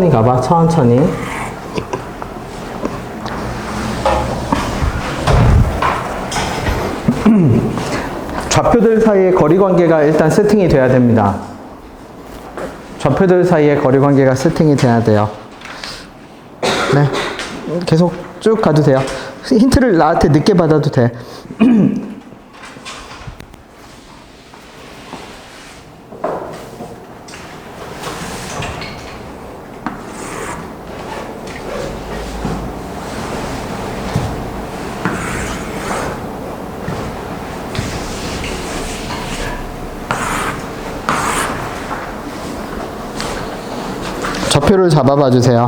천천히 가봐, 천천히. 좌표들 사이의 거리 관계가 일단 세팅이 돼야 됩니다. 좌표들 사이의 거리 관계가 세팅이 돼야 돼요. 네. 계속 쭉 가도 돼요. 힌트를 나한테 늦게 받아도 돼. 좌표를 잡아봐 주세요.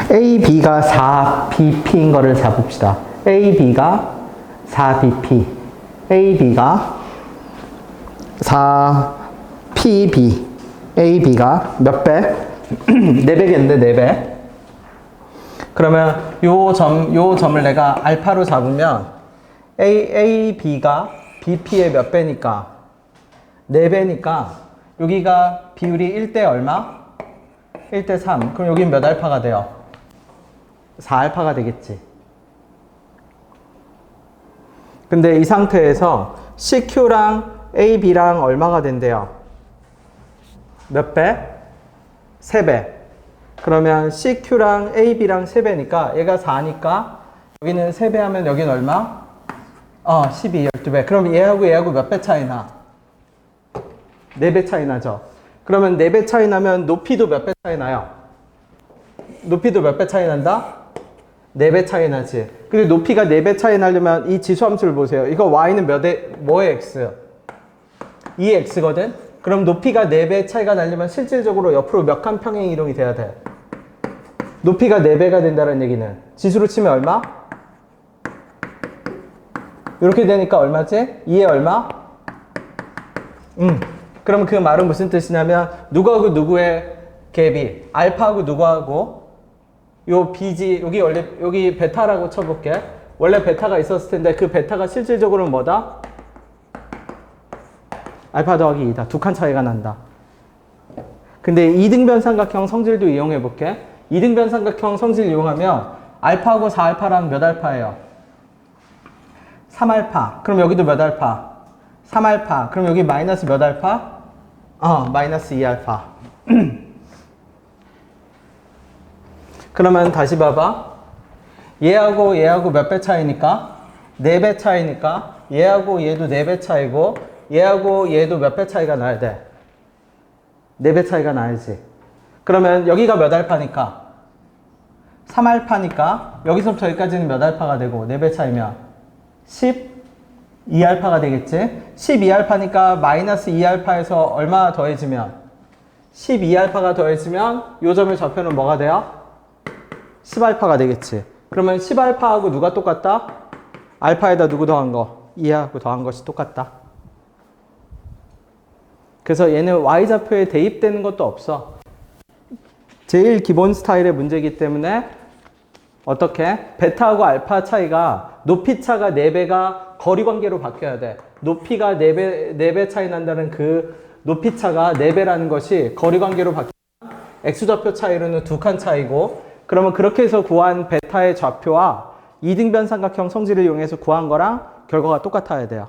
A, B가 4BP인 거를 잡읍시다. A, B가 4BP. A, B가 4PB. A, B가 몇 배? 4배겠는데, 4배. 그러면 요 점을 내가 알파로 잡으면 A, B가 BP의 몇 배니까? 4배니까 여기가 비율이 1대 얼마? 1대 3. 그럼 여긴 몇 알파가 돼요? 4알파가 되겠지. 근데 이 상태에서 CQ랑 AB랑 얼마가 된대요? 몇 배? 3배. 그러면 CQ랑 AB랑 3배니까 얘가 4니까 여기는 3배 하면 여기는 얼마? 12, 12배. 그럼 얘하고 몇 배 차이 나? 4배 차이 나죠? 그러면 4배 차이 나면 높이도 몇 배 차이 나요? 높이도 몇 배 차이 난다? 4배 차이 나지. 근데 높이가 4배 차이 나려면 이 지수함수를 보세요. 이거 y는 뭐의 x? 2x거든? 그럼 높이가 4배 차이가 나려면 실질적으로 옆으로 몇 칸 평행 이동이 돼야 돼? 높이가 4배가 된다는 얘기는 지수로 치면 얼마? 이렇게 되니까 얼마지? 2에 얼마? 그럼 그 말은 무슨 뜻이냐면 누구하고 누구의 갭이 알파하고 누구하고 요 BG 여기 베타라고 쳐볼게. 원래 베타가 있었을 텐데 그 베타가 실질적으로는 뭐다? 알파 더하기 2다. 2칸 차이가 난다. 근데 이등변 삼각형 성질도 이용해 볼게. 이등변 삼각형 성질 이용하면 알파하고 4알파랑 몇 알파예요? 3알파. 그럼 여기도 몇 알파? 3알파. 그럼 여기 마이너스 몇 알파? 마이너스 2알파. 그러면 다시 봐봐. 얘하고 몇 배 차이니까? 4배 차이니까 얘하고 얘도 4배 차이고 얘하고 얘도 몇 배 차이가 나야 돼? 4배 차이가 나야지. 그러면 여기가 몇 알파니까? 3알파니까 여기서부터 여기까지는 몇 알파가 되고 4배 차이면 12알파가 되겠지? 12알파니까 마이너스 2알파에서 얼마 더해지면 12알파가 더해지면 요 점의 좌표는 뭐가 돼요? 10알파가 되겠지. 그러면 10알파하고 누가 똑같다? 알파에다 누구 더한 거? 2하고 더한 것이 똑같다. 그래서 얘는 y좌표에 대입되는 것도 없어. 제일 기본 스타일의 문제이기 때문에 어떻게? 베타하고 알파 차이가 높이 차가 4배가 거리 관계로 바뀌어야 돼. 높이가 4배 차이 난다는 그 높이 차가 4배라는 것이 거리 관계로 바뀌면 x좌표 차이로는 2칸 차이고 그러면 그렇게 해서 구한 베타의 좌표와 이등변 삼각형 성질을 이용해서 구한 거랑 결과가 똑같아야 돼요.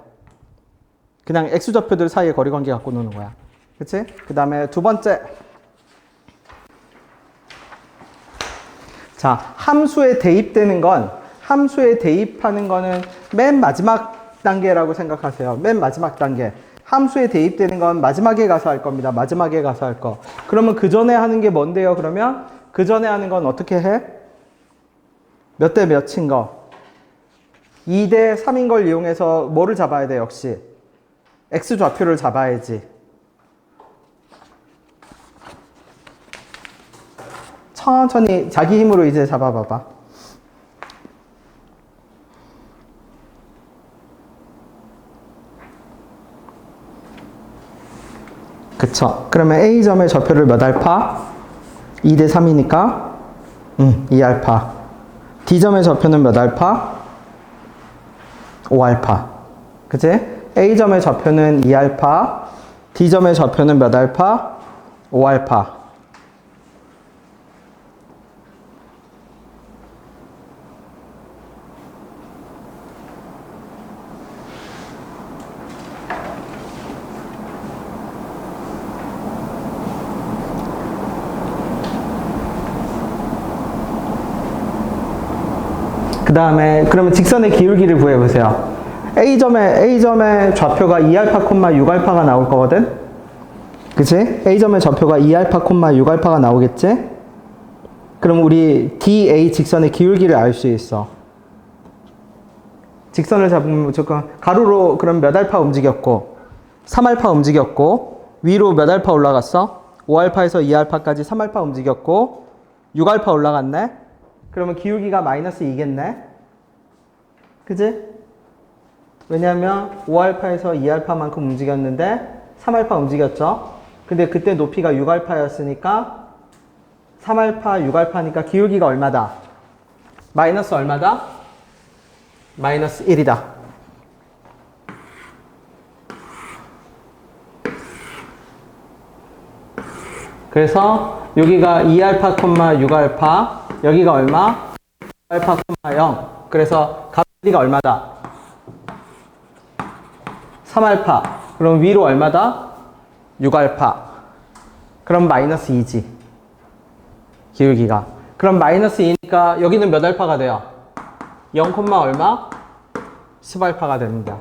그냥 x좌표들 사이의 거리 관계 갖고 노는 거야. 그치? 그 다음에 두 번째. 자, 함수에 대입하는 거는 맨 마지막 단계라고 생각하세요. 맨 마지막 단계. 함수에 대입되는 건 마지막에 가서 할 겁니다. 마지막에 가서 할 거. 그러면 그 전에 하는 게 뭔데요? 그러면 그 전에 하는 건 어떻게 해? 몇 대 몇인 거? 2대 3인 걸 이용해서 뭐를 잡아야 돼? 역시 x좌표를 잡아야지. 천천히 자기 힘으로 이제 잡아봐봐. 그쵸. 그러면 A점의 좌표를 몇 알파? 2대 3이니까 2알파. D점의 좌표는 몇 알파? 5알파. 그치? A점의 좌표는 2알파. D점의 좌표는 몇 알파? 5알파. 그 다음에 그러면 직선의 기울기를 구해보세요. A점의 좌표가 2알파, 6알파가 나올 거거든? 그치? A점의 좌표가 2알파, 6알파가 나오겠지? 그럼 우리 DA 직선의 기울기를 알 수 있어. 직선을 잡으면 무조건 가로로 그럼 몇 알파 움직였고 3알파 움직였고 위로 몇 알파 올라갔어? 5알파에서 2알파까지 3알파 움직였고 6알파 올라갔네? 그러면 기울기가 마이너스 2겠네? 그지? 왜냐하면 5알파에서 2알파만큼 움직였는데 3알파 움직였죠? 근데 그때 높이가 6알파였으니까 3알파, 6알파니까 기울기가 얼마다? 마이너스 얼마다? 마이너스 1이다. 그래서 여기가 2알파, 6알파 여기가 얼마? 알파, 0. 그래서 값이가 얼마다? 3알파. 그럼 위로 얼마다? 6알파. 그럼 마이너스 2지. 기울기가. 그럼 마이너스 2니까 여기는 몇 알파가 돼요? 0, 얼마? 10알파가 됩니다.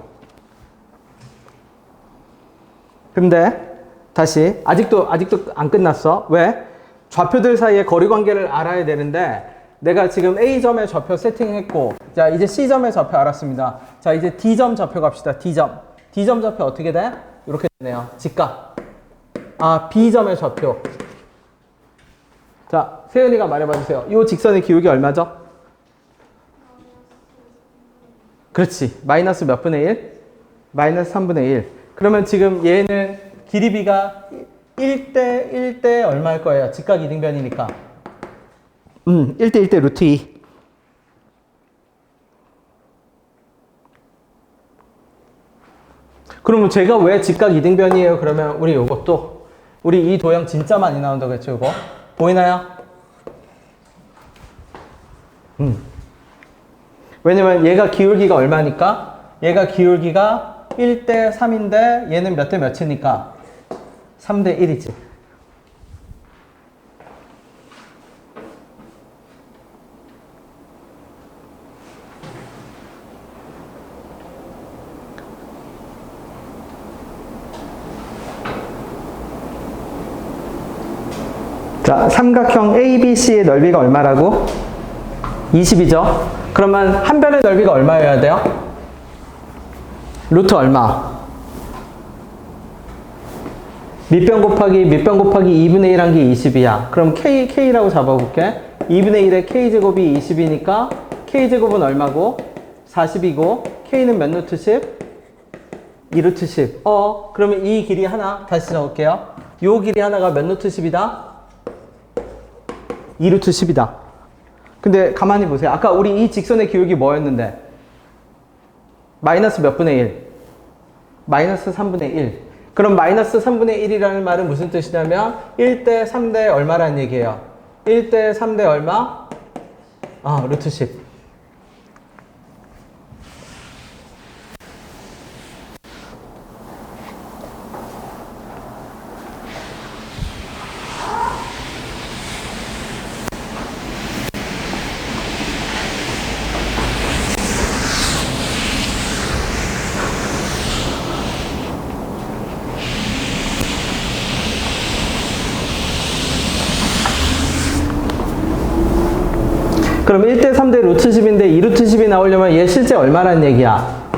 근데 다시 아직도 안 끝났어. 왜? 좌표들 사이의 거리 관계를 알아야 되는데 내가 지금 A점의 좌표 세팅했고 자 이제 C점의 좌표 알았습니다. 자 이제 D점 좌표 갑시다. D점 좌표 어떻게 돼? 이렇게 되네요. 직각. 아 B점의 좌표. 자 세연이가 말해봐 주세요. 이 직선의 기울기 얼마죠? 그렇지. 마이너스 몇 분의 1? 마이너스 3분의 1. 그러면 지금 얘는 길이비가 1대 얼마일 거예요? 직각 이등변이니까. 1대 루트 2. 그러면 제가 왜 직각 이등변이에요? 그러면 우리 요것도 우리 이 도형 진짜 많이 나온다고 했죠, 이거? 보이나요? 왜냐면 얘가 기울기가 얼마니까? 얘가 기울기가 1대 3인데 얘는 몇 대 몇이니까? 3대 1이지. 자, 삼각형 ABC의 넓이가 얼마라고? 20이죠? 그러면 한 변의 넓이가 얼마여야 돼요? 루트 얼마? 밑변 곱하기 2분의 1 한 게 20이야. 그럼 K라고 잡아볼게. 2분의 1의 K제곱이 20이니까 K제곱은 얼마고? 40이고 K는 몇 루트 10? 2루트 10. 그러면 이 길이 하나 다시 적을게요. 요 길이 하나가 몇 루트 10이다? 2루트 10이다. 근데 가만히 보세요. 아까 우리 이 직선의 기울기 뭐였는데? 마이너스 몇 분의 1? 마이너스 3분의 1. 그럼 마이너스 3분의 1이라는 말은 무슨 뜻이냐면 1대 3대 얼마라는 얘기예요. 1대 3대 얼마? 루트 10. 그럼 1대 3대 루트 10인데 2루트 10이 나오려면 얘 실제 얼마라는 얘기야?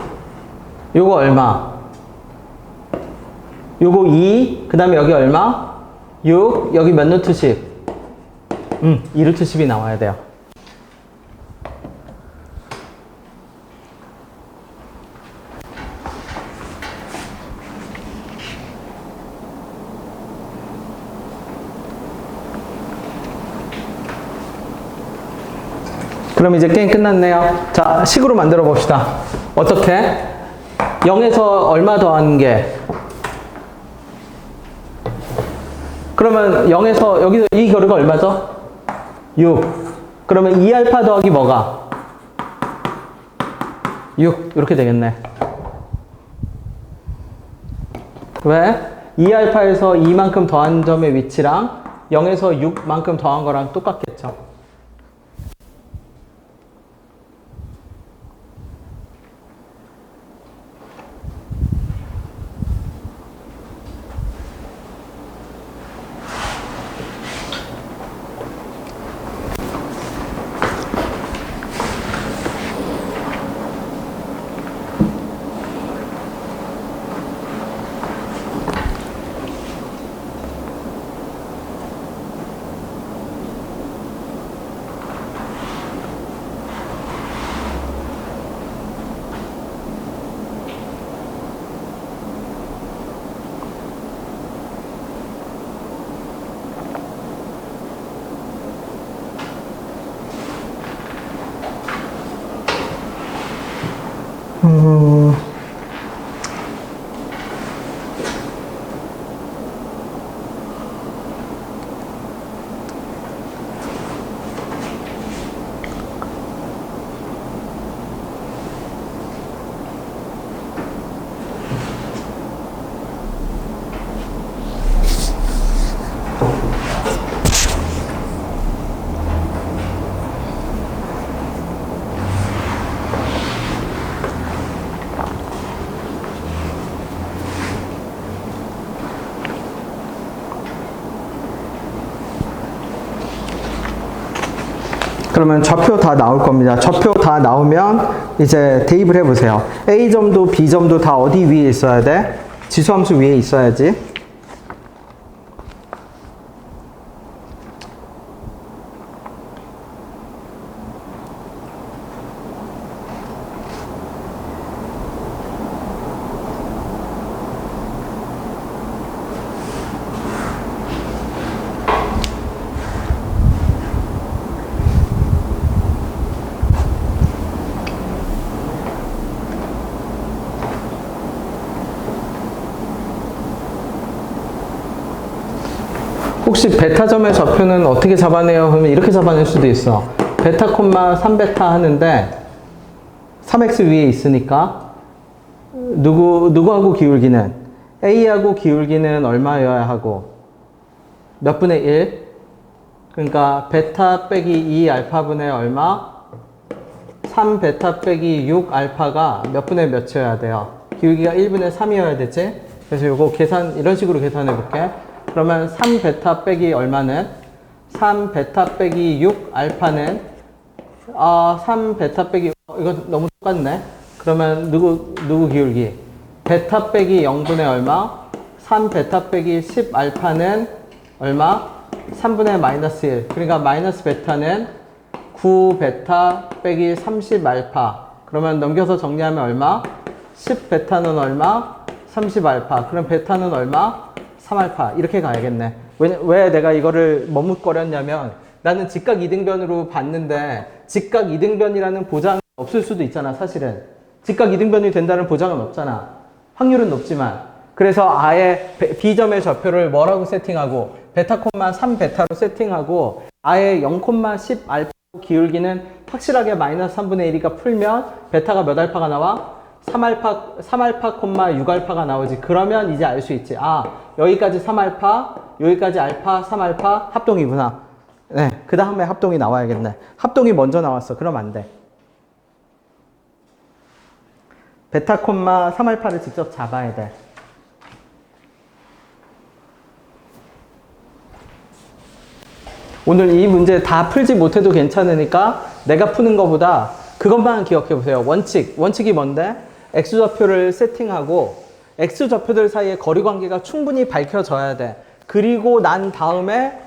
요거 얼마? 요거 2, 그 다음에 여기 얼마? 6, 여기 몇 루트 10? 2루트 10이 나와야 돼요. 그럼 이제 게임 끝났네요. 자, 식으로 만들어 봅시다. 어떻게? 0에서 얼마 더하는 게? 그러면 0에서 여기서 이 거리가 얼마죠? 6. 그러면 2알파 더하기 뭐가? 6. 이렇게 되겠네. 왜? 2알파에서 2만큼 더한 점의 위치랑 0에서 6만큼 더한 거랑 똑같겠죠. 그러면 좌표 다 나올 겁니다. 좌표 다 나오면 이제 대입을 해보세요. A점도 B점도 다 어디 위에 있어야 돼? 지수함수 위에 있어야지. 혹시 베타점의 좌표는 어떻게 잡아내요? 그러면 이렇게 잡아낼 수도 있어. 베타 콤마 3베타 하는데 3x 위에 있으니까 누구하고 기울기는? A하고 기울기는 얼마여야 하고 몇 분의 1? 그러니까 베타 빼기 2 알파분의 얼마? 3 베타 빼기 6 알파가 몇 분의 몇이어야 돼요? 기울기가 1분의 3이어야 되지? 그래서 이거 계산 이런 식으로 계산해 볼게. 그러면 3베타 빼기 얼마는? 3베타 빼기 6 알파는 3베타 빼기 이거 너무 똑같네. 그러면 누구 기울기? 베타 빼기 0분의 얼마? 3베타 빼기 10 알파는 얼마? 3분의 마이너스 1. 그러니까 마이너스 베타는 9베타 빼기 30 알파. 그러면 넘겨서 정리하면 얼마? 10 베타는 얼마? 30 알파. 그럼 베타는 얼마? 3알파. 이렇게 가야겠네. 왜 내가 이거를 머뭇거렸냐면 나는 직각 이등변으로 봤는데 직각 이등변이라는 보장이 없을 수도 있잖아, 사실은. 직각 이등변이 된다는 보장은 없잖아. 확률은 높지만. 그래서 아예 B점의 좌표를 뭐라고 세팅하고 베타 콤마 3베타로 세팅하고 아예 0,10 알파 기울기는 확실하게 마이너스 3분의 1이니까 풀면 베타가 몇 알파가 나와? 3알파 콤마 6알파가 나오지. 그러면 이제 알 수 있지. 여기까지 3알파, 여기까지 알파, 3알파 합동이구나. 네, 그 다음에 합동이 나와야겠네. 합동이 먼저 나왔어. 그럼 안 돼. 베타 콤마 3알파를 직접 잡아야 돼. 오늘 이 문제 다 풀지 못해도 괜찮으니까 내가 푸는 것보다 그것만 기억해 보세요. 원칙이 뭔데? X좌표를 세팅하고 X좌표들 사이의 거리관계가 충분히 밝혀져야 돼. 그리고 난 다음에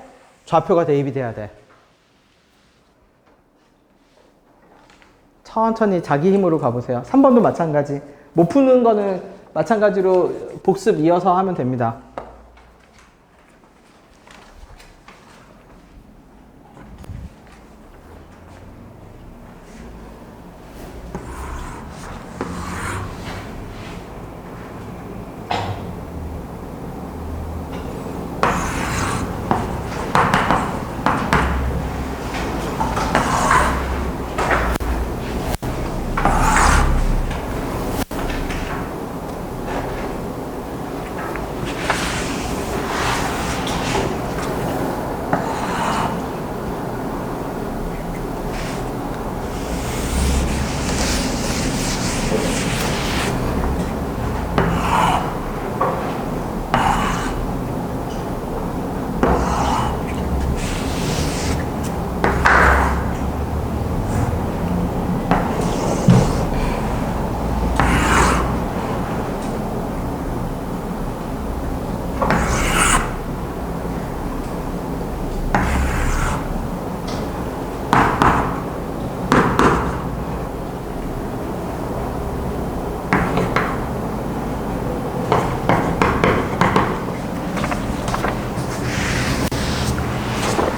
좌표가 대입이 돼야 돼. 천천히 자기 힘으로 가보세요. 3번도 마찬가지. 못 푸는 거는 마찬가지로 복습 이어서 하면 됩니다.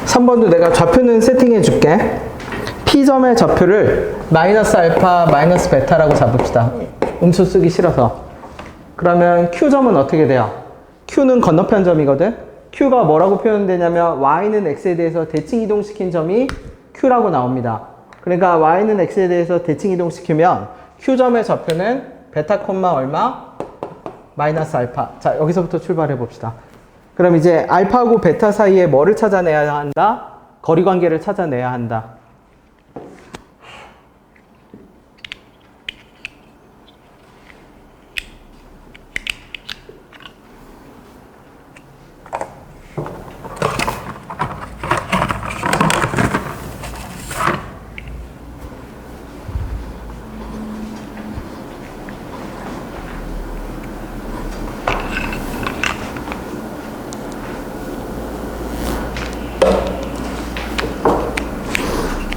삼 번도 내가 좌표는 세팅해 줄게. P점의 좌표를 마이너스 알파, 마이너스 베타라고 잡읍시다. 음수 쓰기 싫어서. 그러면 Q점은 어떻게 돼요? Q는 건너편 점이거든? Q가 뭐라고 표현되냐면 Y는 X에 대해서 대칭 이동시킨 점이 Q라고 나옵니다. 그러니까 Y는 X에 대해서 대칭 이동시키면 Q점의 좌표는 베타 콤마 얼마? 마이너스 알파. 자, 여기서부터 출발해 봅시다. 그럼 이제 알파하고 베타 사이에 뭐를 찾아내야 한다? 거리관계를 찾아내야 한다.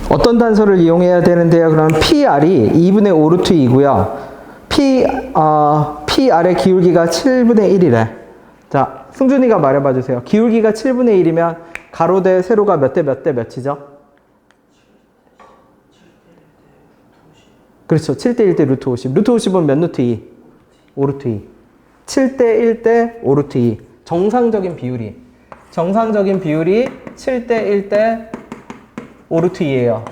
어떤 단서를 이용해야 되는데요? 그럼 PR이 2분의 5 루트 2고요. PR의 기울기가 7분의 1이래. 자, 승준이가 말해봐 주세요. 기울기가 7분의 1이면 가로 대 세로가 몇 대 몇 대 몇이죠? 그렇죠. 7대 1대 루트 50. 루트 50은 몇 루트 2? 5 루트 2. 7대 1대 5 루트 2. 정상적인 비율이 7대 1대 5 루트 2예요.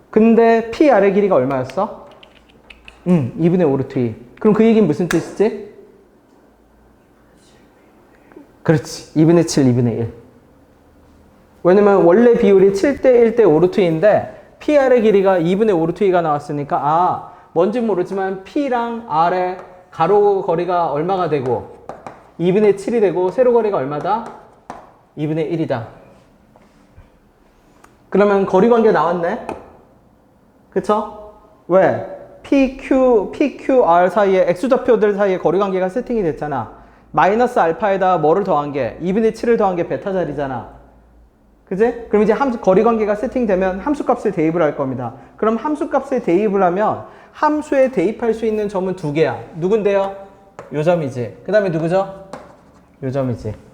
근데 PR의 길이가 얼마였어? 2분의 5 루트 2. 그럼 그 얘기는 무슨 뜻이지? 그렇지. 2분의 7, 2분의 1. 왜냐면 원래 비율이 7대 1대 5 루트 2인데 PR의 길이가 2분의 5 루트 2가 나왔으니까 뭔지 모르지만 P랑 R의 가로 거리가 얼마가 되고 2분의 7이 되고 세로 거리가 얼마다? 2분의 1이다. 그러면 거리관계 나왔네? 그쵸? 왜? PQR 사이에 X좌표들 사이에 거리관계가 세팅이 됐잖아. 마이너스 알파에다 뭐를 더한 게? 2분의 7을 더한 게 베타 자리잖아. 그지? 그럼 이제 거리관계가 세팅되면 함수값에 대입을 할 겁니다. 그럼 함수값에 대입을 하면 함수에 대입할 수 있는 점은 두 개야. 누군데요? 요 점이지. 그 다음에 누구죠? 요 점이지.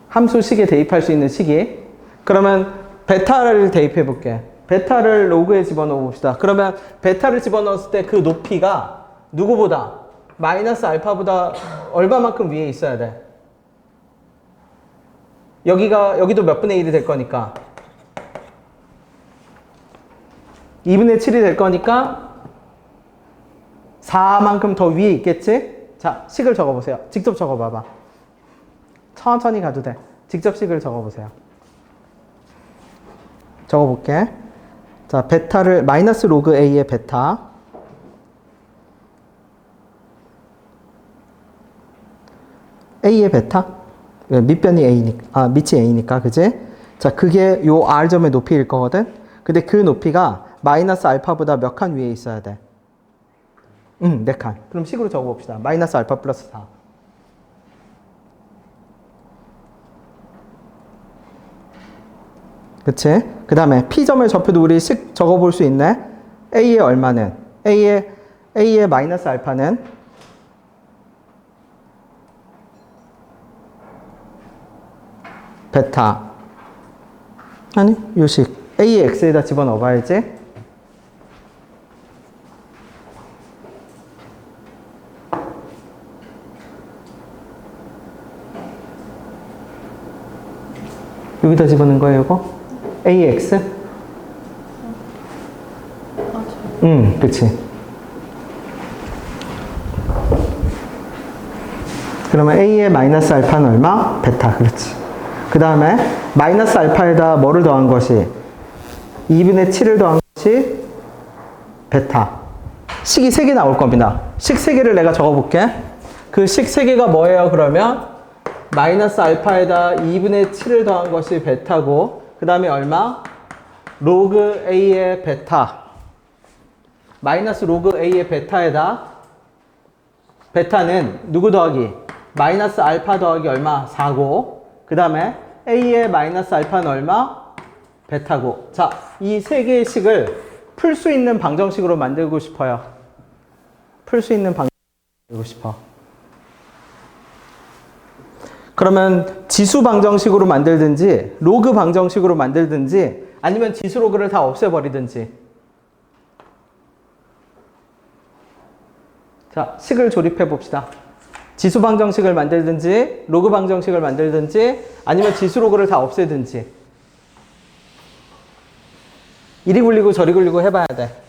함수식에 대입할 수 있는 식이. 그러면 베타를 대입해 볼게. 베타를 로그에 집어넣어 봅시다. 그러면 베타를 집어넣었을 때 그 높이가 누구보다? 마이너스 알파보다 얼마만큼 위에 있어야 돼? 여기도 몇 분의 1이 될 거니까 2분의 7이 될 거니까 4만큼 더 위에 있겠지? 자, 식을 적어보세요. 직접 적어봐봐. 천천히 가도 돼. 직접 식을 적어보세요. 적어볼게. 자, 베타를 마이너스 로그 A의 베타 A의 베타 밑변이 A니까 밑이 A니까 그지? 자, 그게 요 R점의 높이일 거거든. 근데 그 높이가 마이너스 알파보다 몇 칸 위에 있어야 돼? 4칸. 그럼 식으로 적어봅시다. 마이너스 알파 플러스 4. 그치? 그 다음에 P점의 좌표도 우리 식 적어볼 수 있네. A의 얼마는? A의 마이너스 알파는? 베타. 아니, 요식. A의 X에다 집어넣어 봐야지. 여기다 집어넣은 거예요, 이거? AX? 그치. 그러면 A의 마이너스 알파는 얼마? 베타, 그렇지. 그 다음에 마이너스 알파에다 뭐를 더한 것이? 2분의 7을 더한 것이 베타. 식이 3개 나올 겁니다. 식 3개를 내가 적어볼게. 그 식 3개가 뭐예요, 그러면? 마이너스 알파에다 2분의 7을 더한 것이 베타고, 그 다음에 얼마? 로그 A의 베타. 마이너스 로그 A의 베타에다, 베타는 누구 더하기? 마이너스 알파 더하기 얼마? 4고, 그 다음에 A의 마이너스 알파는 얼마? 베타고. 자, 이 세 개의 식을 풀 수 있는 방정식으로 만들고 싶어요. 풀 수 있는 방정식으로 만들고 싶어. 그러면 지수 방정식으로 만들든지 로그 방정식으로 만들든지 아니면 지수 로그를 다 없애버리든지. 자, 식을 조립해 봅시다. 지수 방정식을 만들든지 로그 방정식을 만들든지 아니면 지수 로그를 다 없애든지. 이리 굴리고 저리 굴리고 해봐야 돼.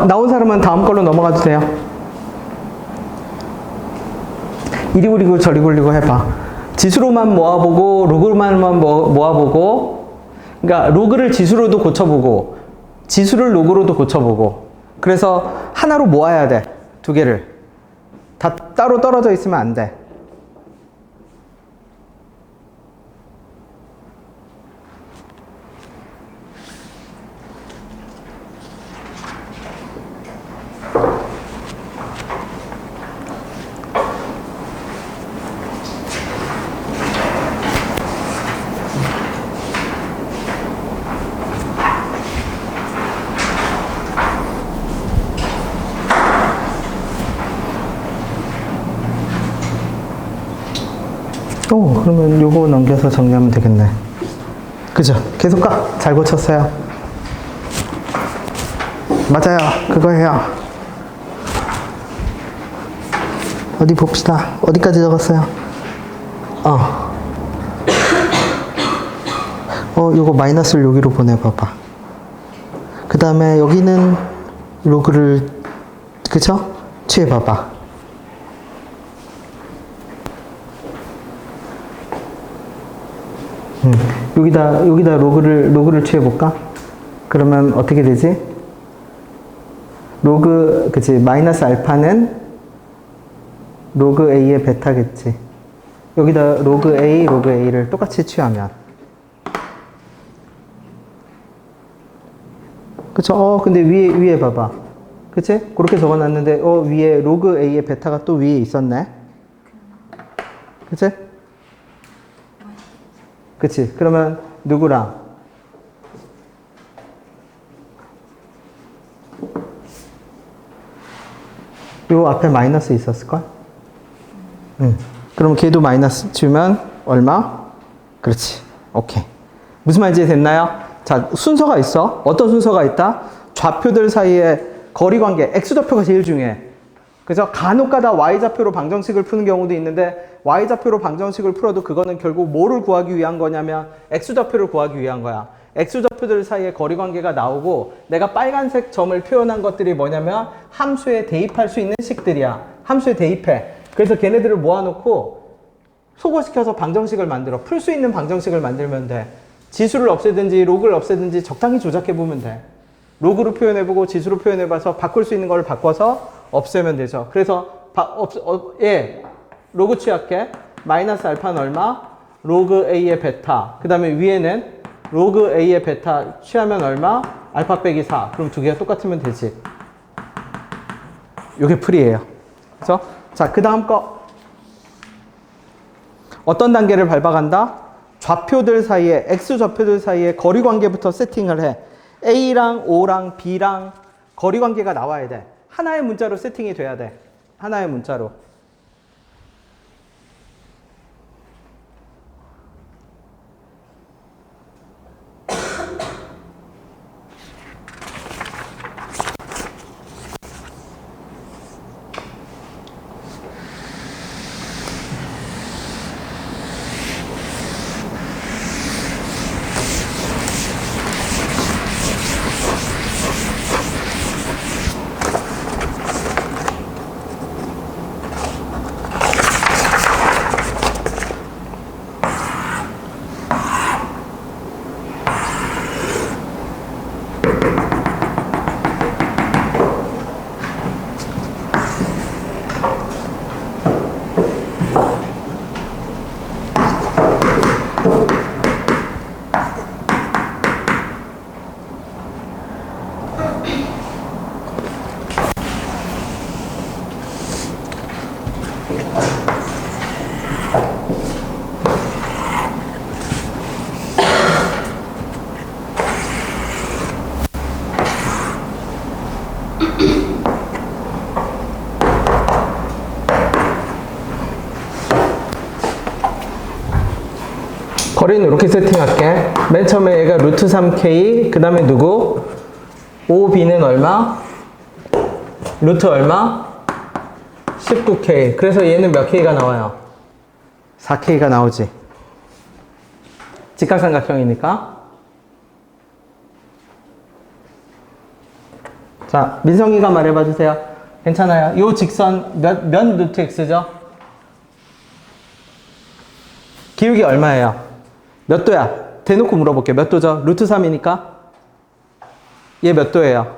나온 사람은 다음 걸로 넘어가도 돼요. 이리 굴리고 저리 굴리고 해봐. 지수로만 모아보고 로그로만 모아보고, 그러니까 로그를 지수로도 고쳐보고 지수를 로그로도 고쳐보고. 그래서 하나로 모아야 돼. 두 개를 다 따로 떨어져 있으면 안 돼. 그러면 요거 넘겨서 정리하면 되겠네. 그죠? 계속 가. 잘 고쳤어요. 맞아요. 그거예요. 어디 봅시다. 어디까지 적었어요? 요거 마이너스를 여기로 보내봐봐. 그 다음에 여기는 로그를, 그쵸? 취해봐봐. 여기다 로그를 취해볼까? 그러면 어떻게 되지? 로그, 그치. 마이너스 알파는 로그 A의 베타겠지. 여기다 로그 A를 똑같이 취하면. 그쵸? 근데 위에 봐봐. 그치? 그렇게 적어놨는데, 위에 로그 A의 베타가 또 위에 있었네? 그치? 그치? 그러면 누구랑? 요 앞에 마이너스 있었을걸? 그럼 걔도 마이너스 주면 얼마? 그렇지. 오케이. 무슨 말인지 됐나요? 자, 순서가 있어. 어떤 순서가 있다? 좌표들 사이에 거리 관계, x좌표가 제일 중요해. 그죠? 간혹가다 y좌표로 방정식을 푸는 경우도 있는데 y좌표로 방정식을 풀어도 그거는 결국 뭐를 구하기 위한 거냐면 x좌표를 구하기 위한 거야. x좌표들 사이에 거리 관계가 나오고 내가 빨간색 점을 표현한 것들이 뭐냐면 함수에 대입할 수 있는 식들이야. 함수에 대입해. 그래서 걔네들을 모아놓고 소거시켜서 방정식을 만들어. 풀 수 있는 방정식을 만들면 돼. 지수를 없애든지 로그를 없애든지 적당히 조작해보면 돼. 로그로 표현해보고 지수로 표현해봐서 바꿀 수 있는 걸 바꿔서 없애면 되죠. 그래서 로그 취할게. 마이너스 알파는 얼마? 로그 A의 베타. 그 다음에 위에는 로그 A의 베타 취하면 얼마? 알파 빼기 4. 그럼 두 개가 똑같으면 되지. 요게 풀이에요. 그래서 자, 그 다음 거. 어떤 단계를 밟아간다? 좌표들 사이에, X좌표들 사이에 거리 관계부터 세팅을 해. A랑 O랑 B랑 거리 관계가 나와야 돼. 하나의 문자로 세팅이 돼야 돼. 하나의 문자로. 거리는 이렇게 세팅할게. 맨 처음에 얘가 루트 3k, 그 다음에 누구? 5b는 얼마? 루트 얼마? 19k. 그래서 얘는 몇 k가 나와요? 4k가 나오지. 직각삼각형이니까. 자, 민성이가 말해봐 주세요. 괜찮아요. 요 직선 몇 루트 x죠? 기울기 얼마예요? 몇 도야? 대놓고 물어볼게요. 몇 도죠? 루트 3이니까. 얘 몇 도예요?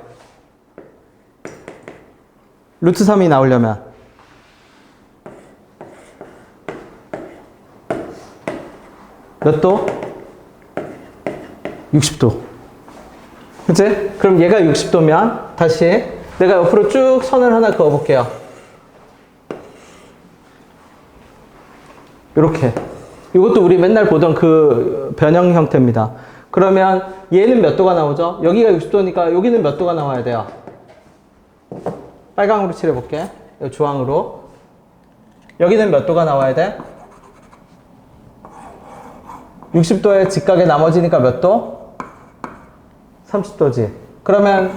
루트 3이 나오려면 몇 도? 60도. 그치? 그럼 얘가 60도면 다시 내가 옆으로 쭉 선을 하나 그어볼게요. 이렇게. 이것도 우리 맨날 보던 그 변형 형태입니다. 그러면 얘는 몇 도가 나오죠? 여기가 60도니까 여기는 몇 도가 나와야 돼요? 빨강으로 칠해볼게. 주황으로. 여기는 몇 도가 나와야 돼? 60도에 직각에 나머지니까 몇 도? 30도지. 그러면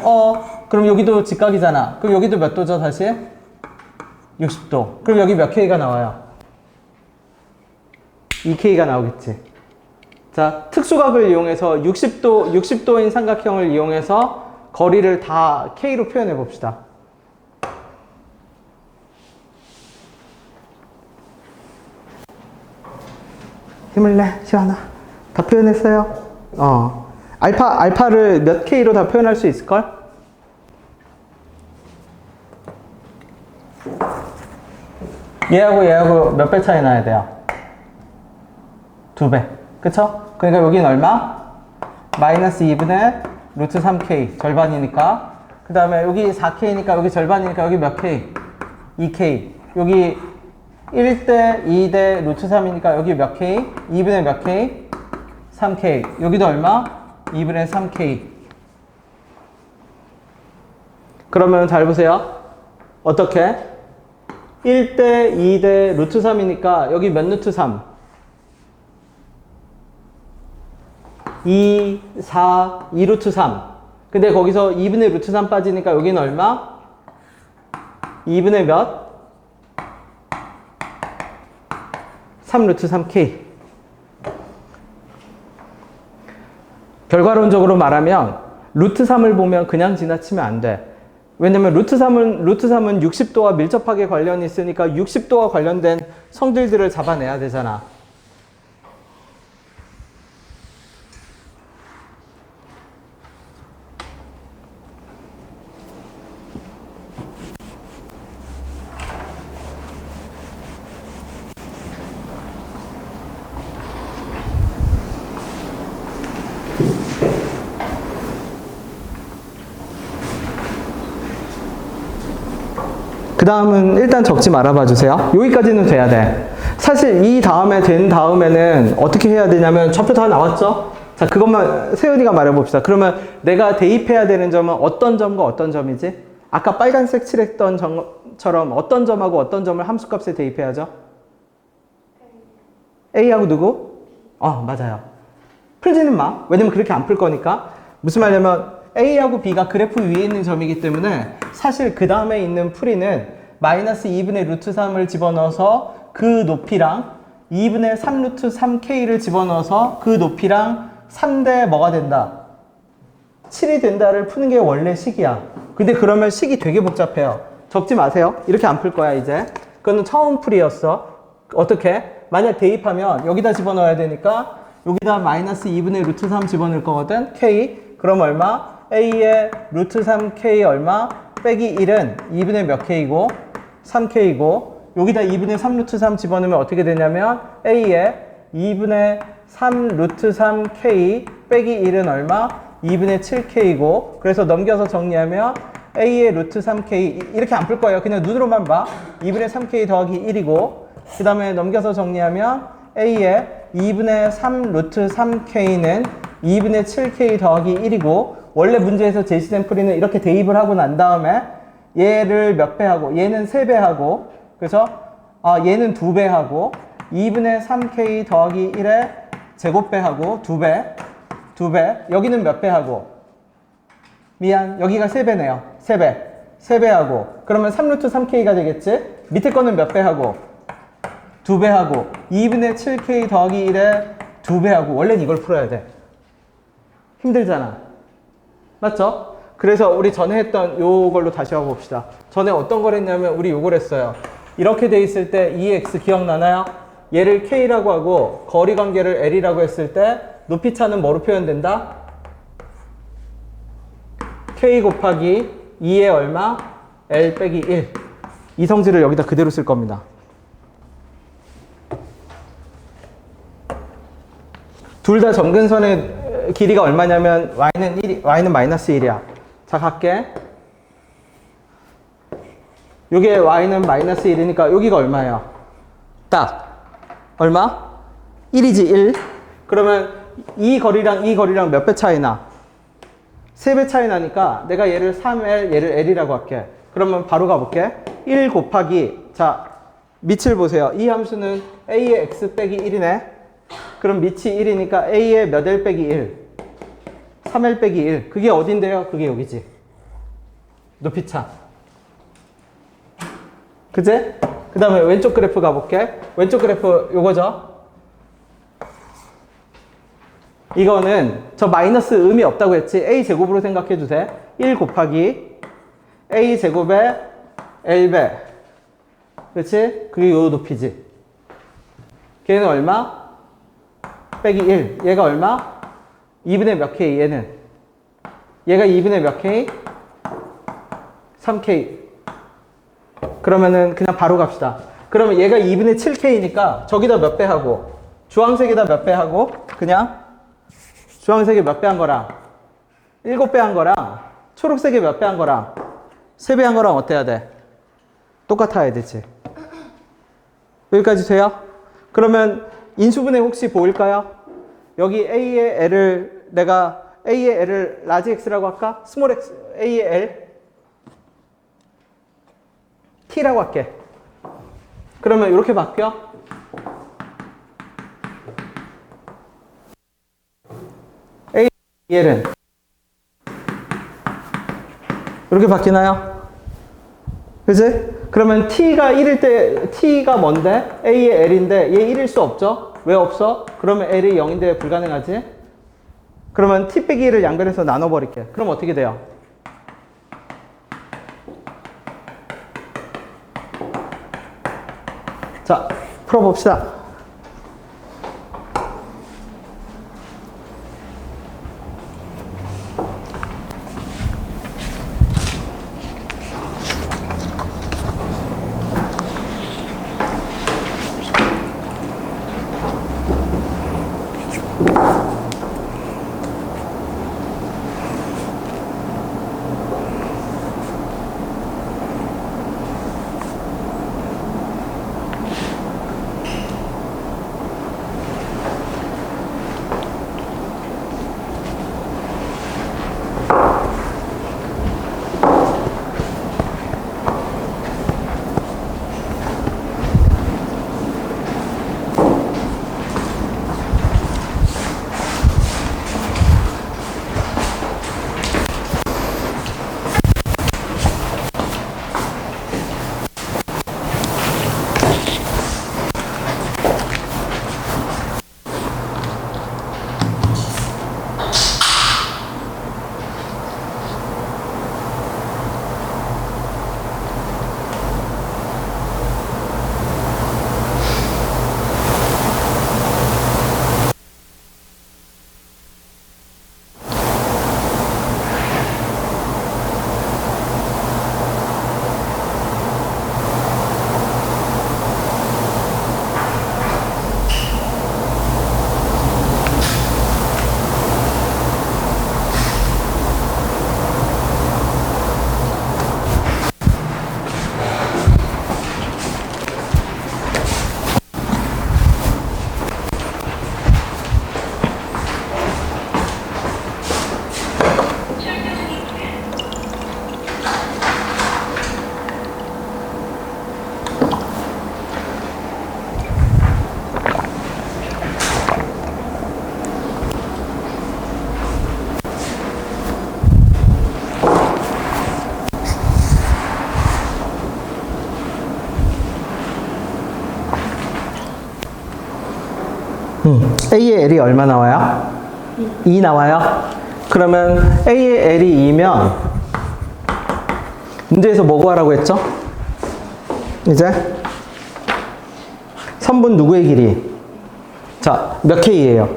그럼 여기도 직각이잖아. 그럼 여기도 몇 도죠 다시? 60도. 그럼 여기 몇 K가 나와요? 2K가 나오겠지. 자, 특수각을 이용해서 60도인 삼각형을 이용해서 거리를 다 K로 표현해 봅시다. 힘을 내, 시원아. 다 표현했어요? 알파를 몇 K로 다 표현할 수 있을걸? 얘하고 몇 배 차이 나야 돼요? 2배. 그쵸? 그러니까 여긴 얼마? 마이너스 2분의 루트 3K. 절반이니까. 그 다음에 여기 4K니까 여기 절반이니까 여기 몇 K? 2K. 여기 1대 2대 루트 3이니까 여기 몇 K? 2분의 몇 K? 3K. 여기도 얼마? 2분의 3K. 그러면 잘 보세요. 어떻게? 1대 2대 루트 3이니까 여기 몇 루트 3? 2, 4, 2루트 3. 근데 거기서 2분의 루트 3 빠지니까 여기는 얼마? 2분의 몇? 3 루트 3k. 결과론적으로 말하면 루트 3을 보면 그냥 지나치면 안 돼. 왜냐면 루트 3은 60도와 밀접하게 관련이 있으니까 60도와 관련된 성질들을 잡아내야 되잖아. 그 다음은 일단 적지 말아봐 주세요. 여기까지는 돼야 돼. 사실 이 다음에 된 다음에는 어떻게 해야 되냐면 좌표 다 나왔죠? 자, 그것만 세연이가 말해봅시다. 그러면 내가 대입해야 되는 점은 어떤 점과 어떤 점이지? 아까 빨간색 칠했던 점처럼 어떤 점하고 어떤 점을 함수값에 대입해야죠? A하고 누구? 맞아요. 풀지는 마. 왜냐면 그렇게 안 풀 거니까. 무슨 말이냐면 A하고 B가 그래프 위에 있는 점이기 때문에 사실 그 다음에 있는 풀이는 마이너스 2분의 루트 3을 집어넣어서 그 높이랑 2분의 3 루트 3K를 집어넣어서 그 높이랑 3대 뭐가 된다? 7이 된다를 푸는 게 원래 식이야. 근데 그러면 식이 되게 복잡해요. 적지 마세요. 이렇게 안 풀 거야 이제. 그거는 처음 풀이였어. 어떻게? 만약 대입하면 여기다 집어넣어야 되니까 여기다 마이너스 2분의 루트 3 집어넣을 거거든. K. 그럼 얼마? A의 루트 3K 얼마? 빼기 1은 2분의 몇 K이고 3K이고 여기다 2분의 3 루트 3 집어넣으면 어떻게 되냐면 A의 2분의 3 루트 3K 빼기 1은 얼마? 2분의 7K이고 그래서 넘겨서 정리하면 A의 루트 3K 이렇게 안 풀 거예요. 그냥 눈으로만 봐. 2분의 3K 더하기 1이고 그 다음에 넘겨서 정리하면 A의 2분의 3 루트 3K는 2분의 7K 더하기 1이고 원래 문제에서 제시된 풀이는 이렇게 대입을 하고 난 다음에 얘를 몇 배 하고 얘는 3배 하고 그래서 얘는 2배 하고 2분의 3K 더하기 1에 제곱배 하고 2배 여기는 몇 배 하고 미안 여기가 3배네요 3배 하고 그러면 3 루트 3K가 되겠지 밑에 거는 몇 배 하고 2배 하고 2분의 7K 더하기 1에 2배 하고 원래는 이걸 풀어야 돼 힘들잖아 맞죠? 그래서 우리 전에 했던 요걸로 다시 하고 봅시다. 전에 어떤 걸 했냐면 우리 요걸 했어요. 이렇게 돼 있을 때 2x 기억나나요? 얘를 k라고 하고 거리 관계를 l이라고 했을 때 높이 차는 뭐로 표현된다? k 곱하기 2의 얼마? l 빼기 1. 이 성질을 여기다 그대로 쓸 겁니다. 둘 다 점근선의 길이가 얼마냐면 y는 마이너스 1이야. 자, 갈게. 요게 y는 마이너스 1이니까 여기가 얼마야? 딱. 얼마? 1이지, 1. 그러면 이 거리랑 몇 배 차이 나? 3배 차이 나니까 내가 얘를 3L, 얘를 L이라고 할게. 그러면 바로 가볼게. 1 곱하기, 자, 밑을 보세요. 이 함수는 A의 X 빼기 1이네. 그럼 밑이 1이니까 A의 몇 L 빼기 1? 3L 빼기 1. 그게 어딘데요? 그게 여기지. 높이차. 그제? 그 다음에 왼쪽 그래프 가볼게. 왼쪽 그래프 요거죠? 이거는 저 마이너스 의미 없다고 했지. A제곱으로 생각해 주세요. 1 곱하기 A제곱에 L배. 그렇지? 그게 요 높이지. 걔는 얼마? 빼기 1. 얘가 얼마? 2분의 몇 K 얘는? 얘가 2분의 몇 K? 3K. 그러면은 그냥 바로 갑시다. 그러면 얘가 2분의 7K니까 저기다 몇 배 하고 주황색에다 몇 배 하고 그냥 주황색에 몇 배 한 거랑 7배 한 거랑 초록색에 몇 배 한 거랑 3배 한 거랑 어때야 돼? 똑같아야 되지. 여기까지 돼요? 그러면 인수분해 혹시 보일까요? 여기 A의 L을 내가 A의 L을 라지 X라고 할까? 스몰 X, A의 L T라고 할게. 그러면 이렇게 바뀌어? A의 L은 이렇게 바뀌나요? 그지? 그러면 t가 1일 때 t가 뭔데? a의 l인데 얘 1일 수 없죠? 왜 없어? 그러면 l이 0인데 불가능하지? 그러면 t 빼기 1을 양변에서 나눠버릴게. 그럼 어떻게 돼요? 자, 풀어봅시다. A의 L이 얼마 나와요? 2 나와요? 그러면 A의 L이 2면 문제에서 뭐 구하라고 했죠? 이제 선분 누구의 길이? 자, 몇 K예요?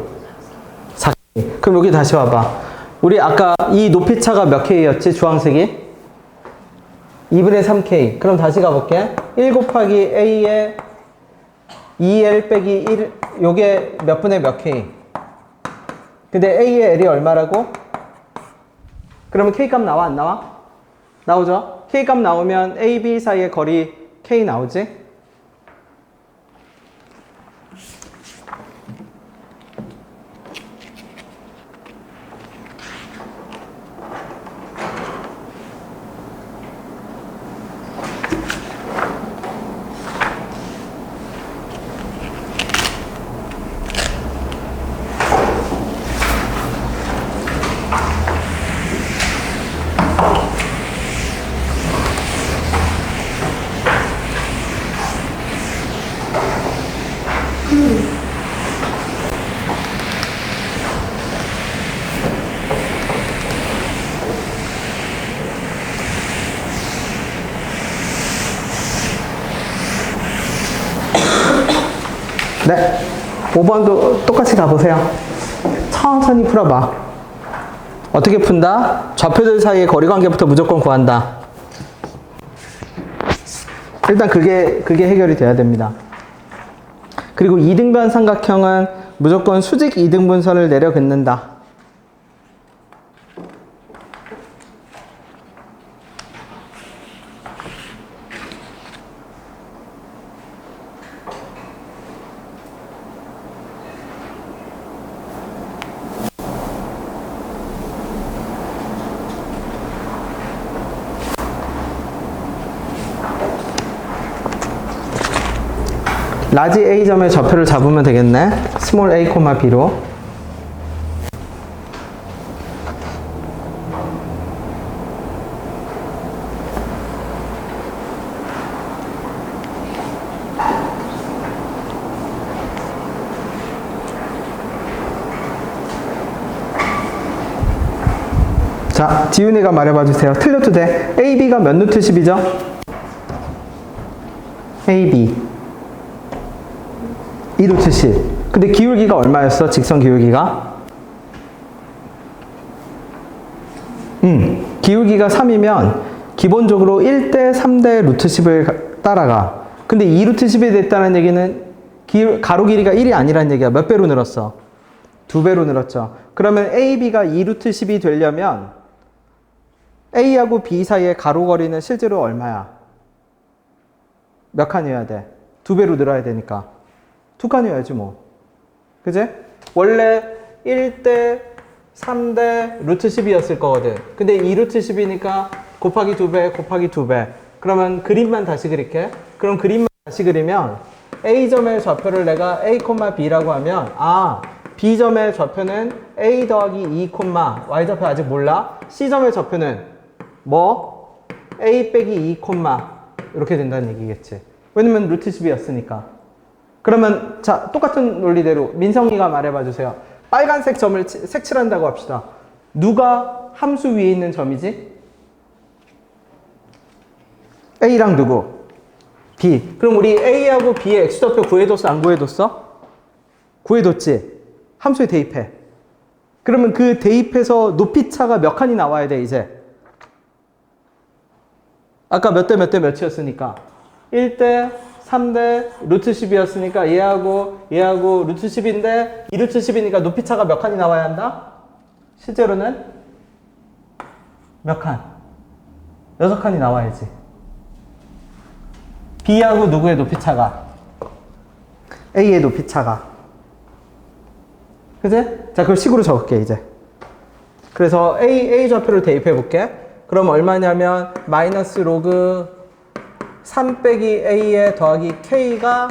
4K. 그럼 여기 다시 와봐. 우리 아까 이 높이차가 몇 K였지? 주황색이? 2분의 3K. 그럼 다시 가볼게. 1 곱하기 A의 2L 빼기 1, 요게 몇 분의 몇 K? 근데 A의 L이 얼마라고? 그러면 K 값 나와, 안 나와? 나오죠? K 값 나오면 A, B 사이의 거리 K 나오지? 네. 5번도 똑같이 가보세요. 천천히 풀어봐. 어떻게 푼다? 좌표들 사이의 거리관계부터 무조건 구한다. 일단 그게 해결이 돼야 됩니다. 그리고 이등변 삼각형은 무조건 수직 이등분선을 내려 긋는다. 라지 A점의 좌표를 잡으면 되겠네. 스몰 a, b로. 자, 지훈이가 말해봐 주세요. 틀려도 돼. AB가 몇 루트 10이죠? AB 2루트 10. 근데 기울기가 얼마였어? 직선 기울기가? 기울기가 3이면 기본적으로 1대 3대 루트 10을 따라가. 근데 2루트 10이 됐다는 얘기는 가로 길이가 1이 아니란 얘기야. 몇 배로 늘었어? 2배로 늘었죠. 그러면 AB가 2루트 10이 되려면 A하고 B 사이의 가로 거리는 실제로 얼마야? 몇 칸이어야 돼? 2배로 늘어야 되니까 2칸이어야지 뭐. 그지? 원래 1대 3대 루트 10이었을 거거든. 근데 2루트 10이니까 곱하기 2배 곱하기 2배. 그러면 그림만 다시 그릴게. 그럼 그림만 다시 그리면 A점의 좌표를 내가 A, B라고 하면 B점의 좌표는 A 더하기 2, Y좌표 아직 몰라. C점의 좌표는 뭐? A 빼기 2, 이렇게 된다는 얘기겠지. 왜냐면 루트 10이었으니까. 그러면 자, 똑같은 논리대로 민성이가 말해봐 주세요. 빨간색 점을 색칠한다고 합시다. 누가 함수 위에 있는 점이지? A랑 누구? B. 그럼 우리 A하고 B의 X좌표 구해뒀어? 안 구해뒀어? 구해뒀지? 함수에 대입해. 그러면 그 대입해서 높이차가 몇 칸이 나와야 돼, 이제? 아까 몇 대 몇 대 몇이었으니까 1대 3대 루트 10이었으니까 얘하고 루트 10인데 2루트 10이니까 높이차가 몇 칸이 나와야 한다? 실제로는 몇 칸? 6칸이 나와야지. B하고 누구의 높이차가? A의 높이차가. 그치? 자, 그걸 식으로 적을게, 이제. 그래서 A 좌표를 대입해 볼게. 그럼 얼마냐면 마이너스 로그 3 빼기 A에 더하기 K가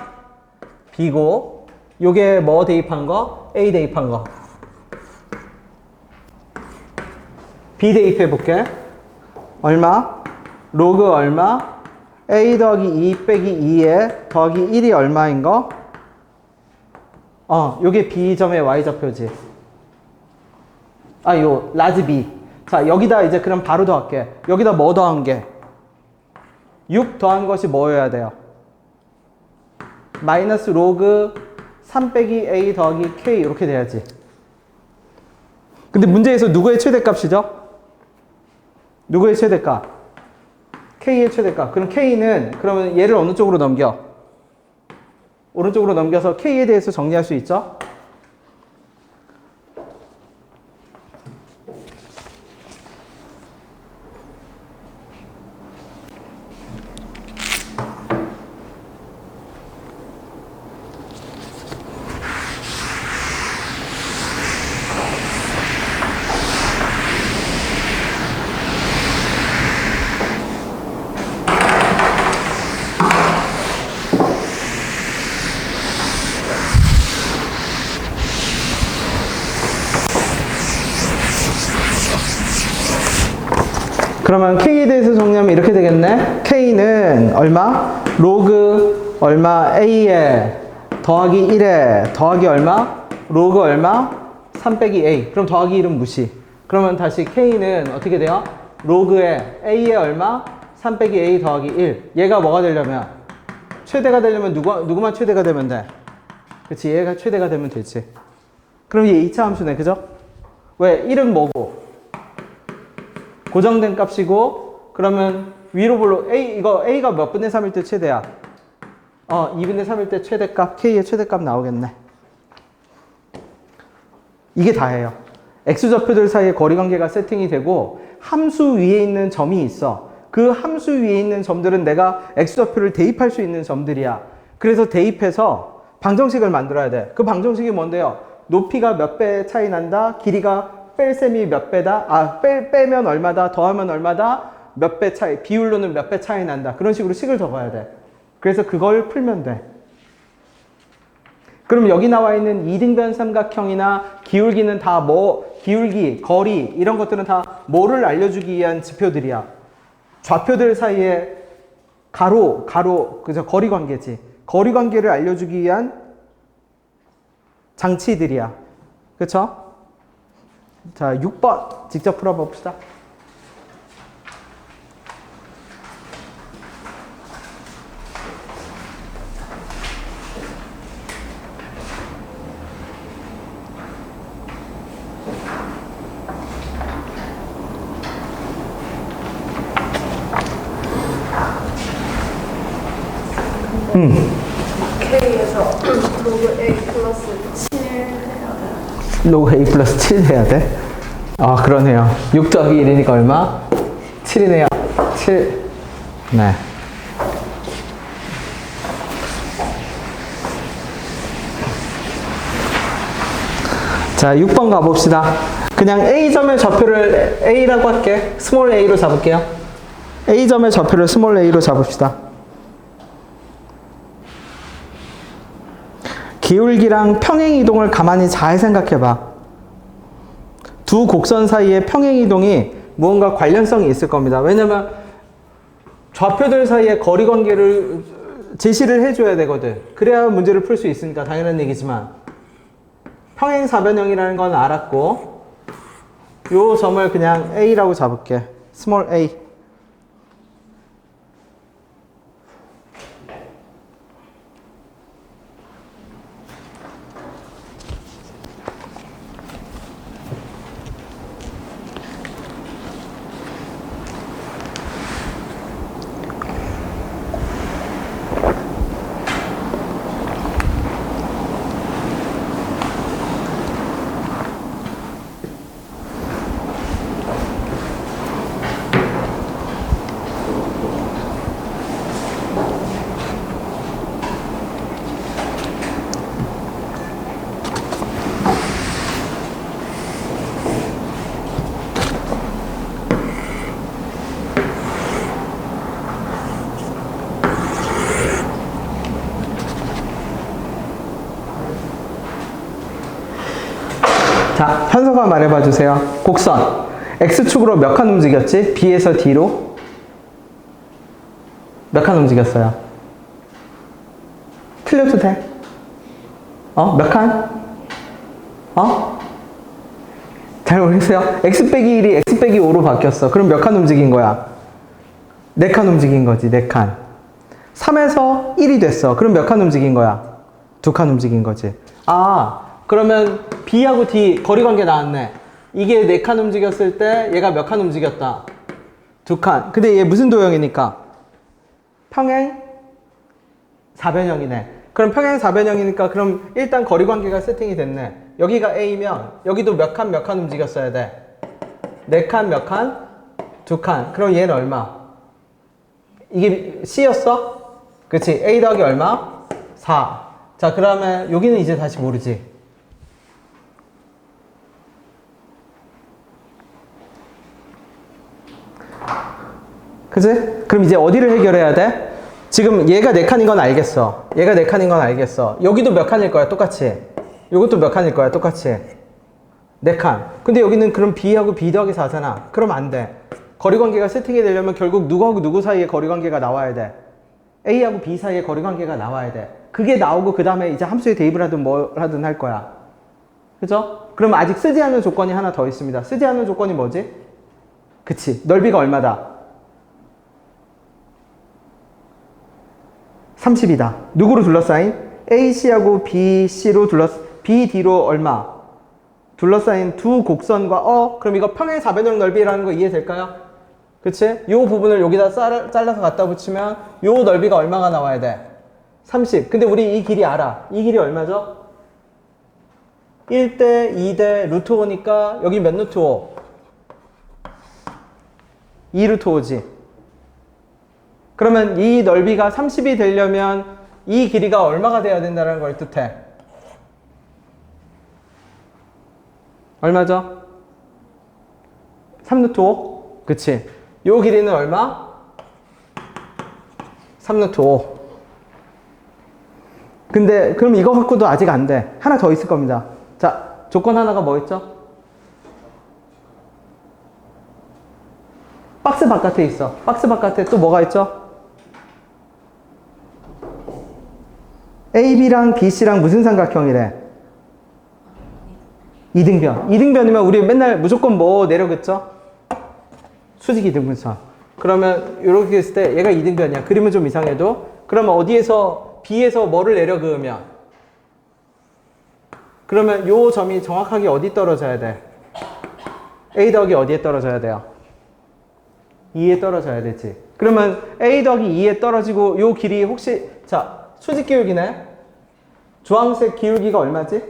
B고, 요게 뭐 대입한 거? A 대입한 거. B 대입해 볼게. 얼마? 로그 얼마? A 더하기 2 빼기 2에 더하기 1이 얼마인 거? 요게 B점의 Y좌표지. 요 라지 B. 자, 여기다 이제 그럼 바로 더할게. 여기다 뭐 더한 게? 6 더한 것이 뭐여야 돼요? 마이너스 로그 3 빼기 A 더하기 K 이렇게 돼야지. 근데 문제에서 누구의 최대값이죠? 누구의 최대값? K의 최대값. 그럼 K는 그러면 얘를 어느 쪽으로 넘겨? 오른쪽으로 넘겨서 K에 대해서 정리할 수 있죠? 그러면 K에 대해서 정리하면 이렇게 되겠네. K는 얼마? 로그 얼마? A에 더하기 1에 더하기 얼마? 로그 얼마? 3 빼기 A. 그럼 더하기 1은 무시. 그러면 다시 K는 어떻게 돼요? 로그에 A에 얼마? 3 빼기 A 더하기 1. 얘가 뭐가 되려면? 최대가 되려면 누구만 최대가 되면 돼? 그치, 얘가 최대가 되면 되지. 그럼 얘 2차 함수네, 그죠? 왜? 1은 뭐고? 고정된 값이고, 그러면 위로 볼로 이거 A가 몇 분의 3일 때 최대야? 2분의 3일 때 최대값, K의 최대값 나오겠네. 이게 다예요. X좌표들 사이에 거리관계가 세팅이 되고, 함수 위에 있는 점이 있어. 그 함수 위에 있는 점들은 내가 X좌표를 대입할 수 있는 점들이야. 그래서 대입해서 방정식을 만들어야 돼. 그 방정식이 뭔데요? 높이가 몇 배 차이 난다, 길이가 뺄셈이 몇 배다, 빼면 얼마다, 더하면 얼마다, 몇 배 차이, 비율로는 몇 배 차이 난다. 그런 식으로 식을 적어야 돼. 그래서 그걸 풀면 돼. 그럼 여기 나와 있는 이등변 삼각형이나 기울기는 다 뭐, 기울기, 거리, 이런 것들은 다 뭐를 알려주기 위한 지표들이야. 좌표들 사이에 그죠? 거리 관계지. 거리 관계를 알려주기 위한 장치들이야. 그쵸? 자, 6번 직접 풀어봅시다. K에서 로그 A 플러스 7 해야 돼. 로그 A 플러스 7 해야 돼? 아, 그러네요. 6 더하기 1이니까 얼마? 7이네요. 7. 네. 자, 6번 가봅시다. 그냥 A점의 좌표를 A라고 할게. 스몰 a로 잡을게요. A점의 좌표를 스몰 a로 잡읍시다. 기울기랑 평행이동을 가만히 잘 생각해봐. 두 곡선 사이의 평행이동이 무언가 관련성이 있을 겁니다. 왜냐면 좌표들 사이의 거리 관계를 제시를 해줘야 되거든. 그래야 문제를 풀 수 있으니까 당연한 얘기지만 평행사변형이라는 건 알았고 요 점을 그냥 A라고 잡을게. 스몰 a. 자, 현서가 말해봐 주세요. 곡선 X축으로 몇 칸 움직였지? B에서 D로 몇 칸 움직였어요? 틀려도 돼? 몇 칸? 잘 모르겠어요? X 빼기 1이 X 빼기 5로 바뀌었어. 그럼 몇 칸 움직인 거야? 4칸 움직인 거지. 4칸. 3에서 1이 됐어. 그럼 몇 칸 움직인 거야? 2칸 움직인 거지. 아, 그러면 B하고 D 거리 관계 나왔네. 이게 4칸 움직였을 때 얘가 몇 칸 움직였다? 2칸. 근데 얘 무슨 도형이니까? 평행 사변형이네. 그럼 평행 사변형이니까 그럼 일단 거리 관계가 세팅이 됐네. 여기가 A면 여기도 몇 칸 몇 칸 움직였어야 돼? 4칸 몇 칸? 2칸. 그럼 얘는 얼마? 이게 C였어? 그치? A 더하기 얼마? 4. 자, 그러면 여기는 이제 다시 모르지. 그치? 그럼 이제 어디를 해결해야 돼? 지금 얘가 4칸인 건 알겠어. 얘가 4칸인 건 알겠어. 여기도 몇 칸일 거야? 똑같이. 요것도 몇 칸일 거야? 똑같이. 4칸. 근데 여기는 그럼 B하고 B 더하기 4잖아. 그럼 안 돼. 거리관계가 세팅이 되려면 결국 누구하고 누구 사이에 거리관계가 나와야 돼. A하고 B 사이에 거리관계가 나와야 돼. 그게 나오고 그 다음에 이제 함수에 대입을 하든 뭘 하든 할 거야. 그죠? 그럼 아직 쓰지 않는 조건이 하나 더 있습니다. 쓰지 않는 조건이 뭐지? 그치. 넓이가 얼마다? 30이다. 누구로 둘러싸인? AC하고 BC로 BD로 얼마? 둘러싸인 두 곡선과 그럼 이거 평행 사변형 넓이라는 거 이해될까요? 그치? 요 부분을 여기다 잘라서 갖다 붙이면 요 넓이가 얼마가 나와야 돼? 30. 근데 우리 이 길이 알아. 이 길이 얼마죠? 1대 2대 루트 5니까 여기 몇 루트 5? 2 루트 5지. 그러면 이 넓이가 30이 되려면 이 길이가 얼마가 돼야 된다는 걸 뜻해? 얼마죠? 3 루트 5? 그치? 요 길이는 얼마? 3 루트 5. 근데 그럼 이거 갖고도 아직 안 돼. 하나 더 있을 겁니다. 자, 조건 하나가 뭐 있죠? 박스 바깥에 있어. 박스 바깥에 또 뭐가 있죠? AB랑 BC랑 무슨 삼각형이래? 이등변. 이등변이면 우리 맨날 무조건 뭐 내려겠죠? 수직 이등분선. 그러면 이렇게 했을 때 얘가 이등변이야. 그림은 좀 이상해도. 그러면 어디에서 B에서 뭐를 내려 그으면? 그러면 요 점이 정확하게 어디 떨어져야 돼? A 더하기 어디에 떨어져야 돼요? 2에 떨어져야 되지. 그러면 A 더하기 2에 떨어지고 요 길이 혹시 자 수직 기울기네. 주황색 기울기가 얼마지?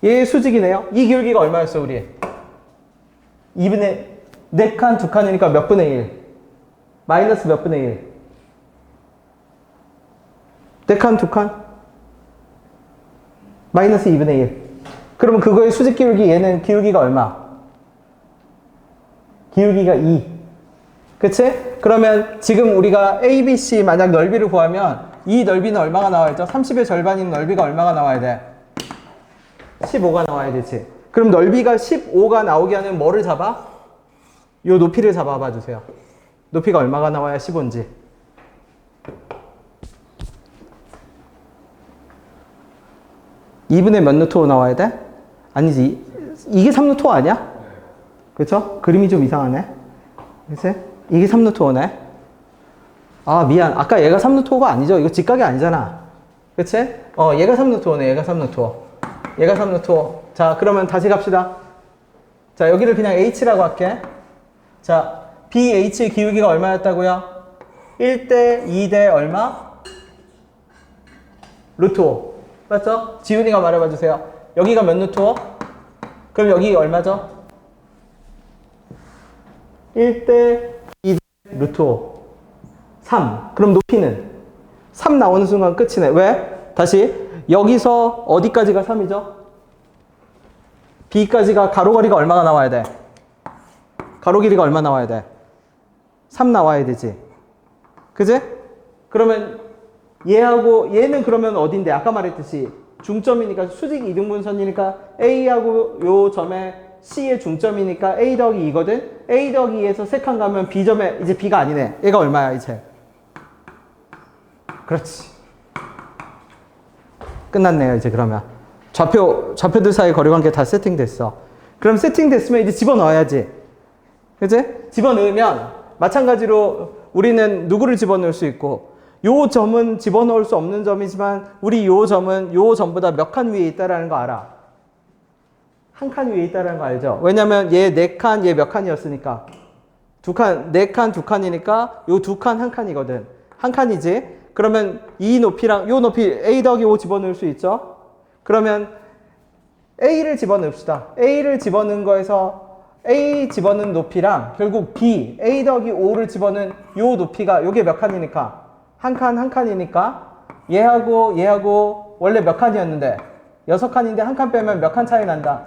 얘 수직이네요. 이 기울기가 얼마였어, 우리? 2분의 4칸, 2칸이니까 몇 분의 1? 마이너스 몇 분의 1? 4칸, 2칸? 마이너스 2분의 1. 그러면 그거의 수직 기울기, 얘는 기울기가 얼마? 기울기가 2. 그치? 그러면 지금 우리가 ABC 만약 넓이를 구하면 이 넓이는 얼마가 나와야죠? 30의 절반인 넓이가 얼마가 나와야 돼? 15가 나와야 되지. 그럼 넓이가 15가 나오게 하는 뭐를 잡아? 요 높이를 잡아봐 주세요. 높이가 얼마가 나와야 15인지. 2분의 몇 루트 5 나와야 돼? 아니지. 이게 3루트 5 아니야? 그쵸? 그림이 좀 이상하네. 그치? 이게 3루트 5네. 아, 미안. 아까 얘가 3루트 5가 아니죠? 이거 직각이 아니잖아. 그치? 얘가 3루트 5네. 얘가 3루트 5. 얘가 3루트 5. 자, 그러면 다시 갑시다. 자, 여기를 그냥 H라고 할게. 자, BH의 기울기가 얼마였다고요? 1대 2대 얼마? 루트 5. 맞죠? 지훈이가 말해봐 주세요. 여기가 몇 루트 5? 그럼 여기 얼마죠? 1대 2대 루트 5. 3. 그럼 높이는? 3 나오는 순간 끝이네. 왜? 다시. 여기서 어디까지가 3이죠? B까지가 가로거리가 얼마가 나와야 돼? 가로 길이가 얼마 나와야 돼? 3 나와야 되지. 그지? 그러면 얘하고 얘는 그러면 어딘데? 아까 말했듯이 중점이니까 수직 이등분선이니까 A하고 요 점에 C의 중점이니까 A 더하기 2거든? A 더하기 2에서 3칸 가면 B점에 이제 B가 아니네. 얘가 얼마야 이제? 그렇지. 끝났네요 이제. 그러면 좌표들 사이 거리관계 다 세팅됐어. 그럼 세팅됐으면 이제 집어넣어야지. 그치? 집어넣으면 마찬가지로 우리는 누구를 집어넣을 수 있고, 요 점은 집어넣을 수 없는 점이지만 우리 요 점은 요 점보다 몇 칸 위에 있다라는 거 알아? 한 칸 위에 있다라는 거 알죠? 왜냐면 얘 4칸, 얘 몇 칸이었으니까 2칸, 4칸, 2칸이니까 요 2칸, 1칸이거든. 한 칸이지? 그러면 이 높이랑 요 높이 A 더하기 5 집어넣을 수 있죠? 그러면 A를 집어넣읍시다. A를 집어넣은 거에서 A 집어넣은 높이랑 결국 B, A 더하기 5를 집어넣은 요 높이가 요게 몇 칸이니까? 한 칸, 한 칸이니까 얘하고 원래 몇 칸이었는데? 6칸인데 한 칸 빼면 몇 칸 차이 난다?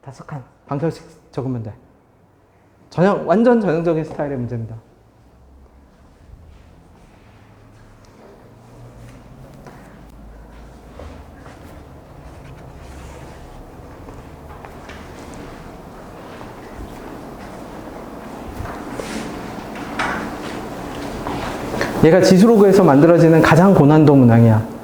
5칸. 방정식 적으면 돼. 완전 전형적인 스타일의 문제입니다. 얘가 지수로그에서 만들어지는 가장 고난도 문항이야.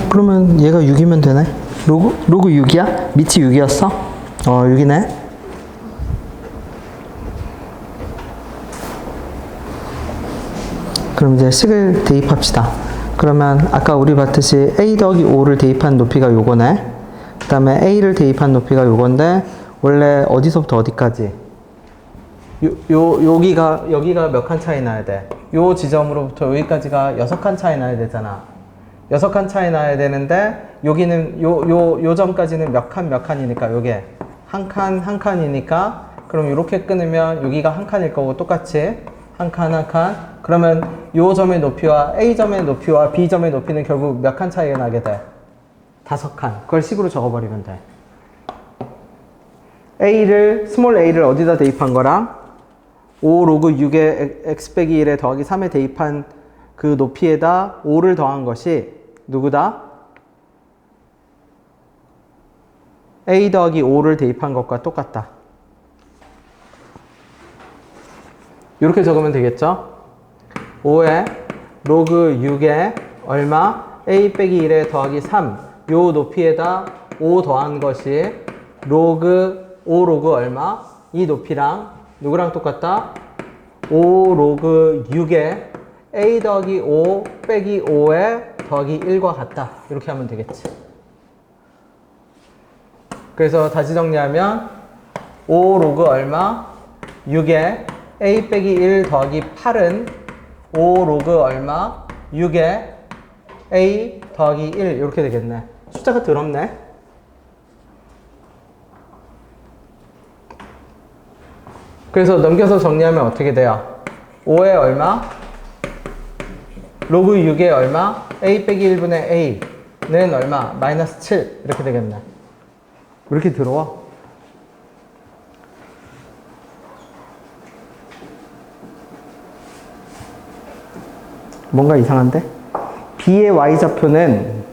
그러면 얘가 6이면 되네? 로그 6이야? 밑이 6이었어? 6이네. 그럼 이제 식을 대입합시다. 그러면 아까 우리 봤듯이 a 더하기 5를 대입한 높이가 요거네. 그 다음에 a를 대입한 높이가 요건데 원래 어디서부터 어디까지? 여기가 몇 칸 차이 나야 돼? 요 지점으로부터 여기까지가 6칸 차이 나야 되잖아. 6칸 차이 나야 되는데 여기는 요 점까지는 몇 칸이니까 요게 한 칸이니까 그럼 이렇게 끊으면 여기가 한 칸일 거고 똑같이 한 칸. 그러면 요 점의 높이와 A점의 높이와 B점의 높이는 결국 몇 칸 차이가 나게 돼? 5칸. 그걸 식으로 적어버리면 돼. 스몰 a를 어디다 대입한 거랑 5 로그 6에 x 빼기 1에 더하기 3에 대입한 그 높이에다 5를 더한 것이 누구다? a 더하기 5를 대입한 것과 똑같다. 이렇게 적으면 되겠죠? 5에 로그 6에 얼마? a 빼기 1에 더하기 3. 요 높이에다 5 더한 것이 로그 5 로그 얼마? 이 높이랑 누구랑 똑같다? 5 로그 6에 a 더하기 5 빼기 5에 더하기 1과 같다. 이렇게 하면 되겠지. 그래서 다시 정리하면 5 로그 얼마? 6에 a 빼기 1 더하기 8은 5 로그 얼마? 6에 a 더하기 1 이렇게 되겠네. 숫자가 더럽네. 그래서 넘겨서 정리하면 어떻게 돼요? 5에 얼마? 로그 6에 얼마? a 빼기 1분의 a는 얼마? 마이너스 7 이렇게 되겠네. 왜 이렇게 더러워? 뭔가 이상한데? B의 Y좌표는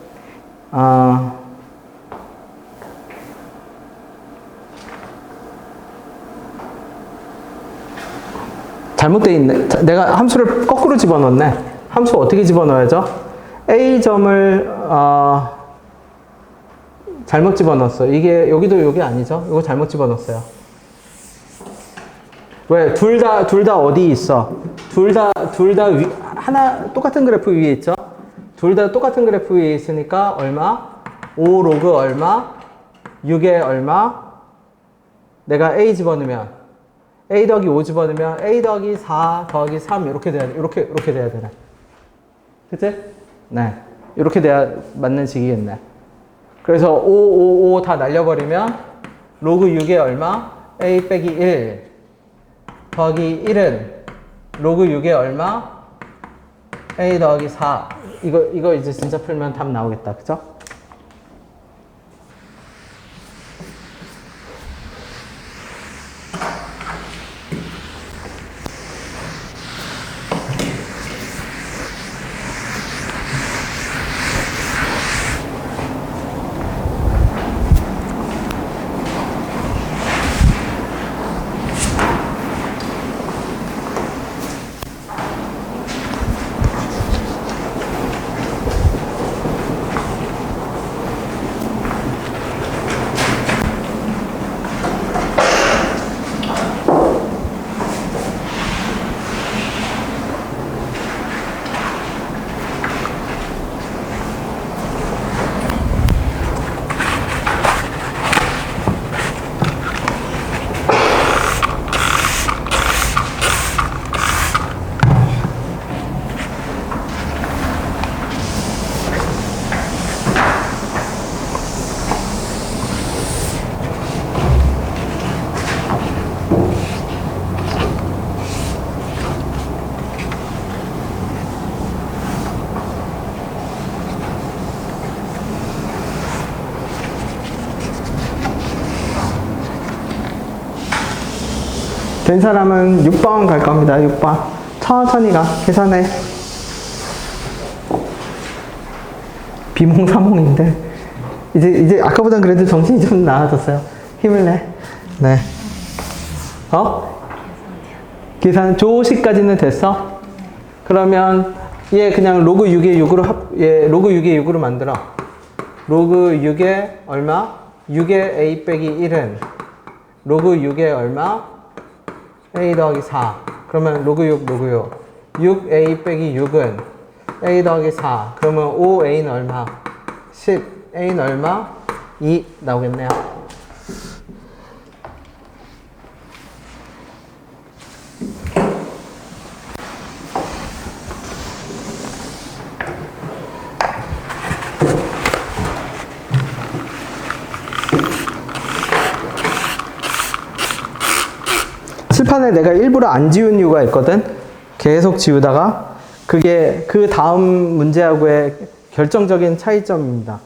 잘못되어 있네. 내가 함수를 거꾸로 집어넣네. 함수 어떻게 집어넣어야죠? A점을 잘못 집어넣었어. 이게 여기도 여기 아니죠? 이거 잘못 집어넣었어요. 왜? 둘 다 어디 있어? 둘 다 하나 똑같은 그래프 위에 있죠? 둘 다 똑같은 그래프 위에 있으니까 얼마? 5 로그 얼마? 6에 얼마? 내가 A 집어넣으면 A 더하기 5 집어넣으면 A 더하기 4 더하기 3 이렇게 돼야 돼. 이렇게 돼야 되네. 그치? 네. 이렇게 돼야 맞는 식이겠네. 그래서 5 다 날려버리면 로그 6에 얼마? A 빼기 1 더하기 1은 로그 6에 얼마? A 더하기 4. 이거 이제 진짜 풀면 답 나오겠다. 그죠? 된 사람은 6번 갈 겁니다. 6번. 천천히 가. 계산해. 비몽사몽인데. 이제 아까보단 그래도 정신이 좀 나아졌어요. 힘을 내. 네. 계산 조식까지는 됐어? 그러면 얘 그냥 로그 6에 6으로 로그 6에 6으로 만들어. 로그 6에 얼마? 6에 a 빼기 1은 로그 6에 얼마? a 더하기 4. 그러면 로그 6, 로그 6. 6a 빼기 6은 a 더하기 4. 그러면 5a는 얼마? 10. a는 얼마? 2 나오겠네요. 칠판에 내가 일부러 안 지운 이유가 있거든. 계속 지우다가 그게 그 다음 문제하고의 결정적인 차이점입니다.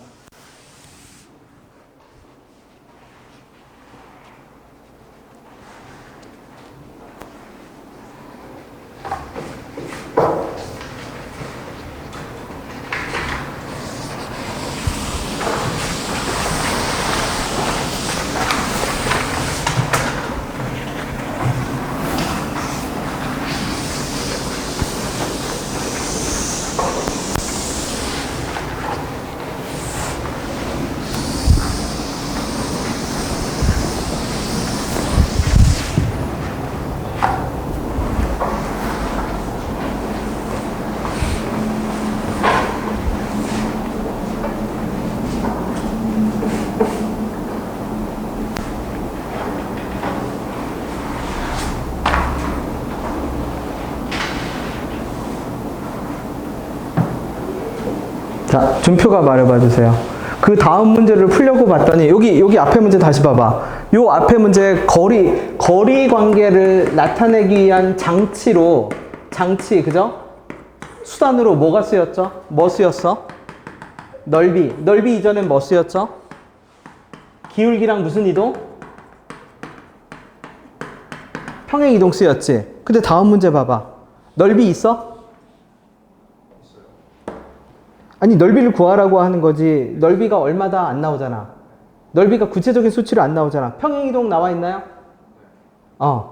자, 준표가 말해봐 주세요. 그 다음 문제를 풀려고 봤더니 여기 앞에 문제 다시 봐봐. 요 앞에 문제 거리 관계를 나타내기 위한 장치 그죠? 수단으로 뭐가 쓰였죠? 뭐 쓰였어? 넓이 이전엔 뭐 쓰였죠? 기울기랑 무슨 이동? 평행 이동 쓰였지. 근데 다음 문제 봐봐. 넓이 있어? 아니, 넓이를 구하라고 하는 거지. 넓이가 얼마다 안 나오잖아. 넓이가 구체적인 수치로 안 나오잖아. 평행이동 나와 있나요?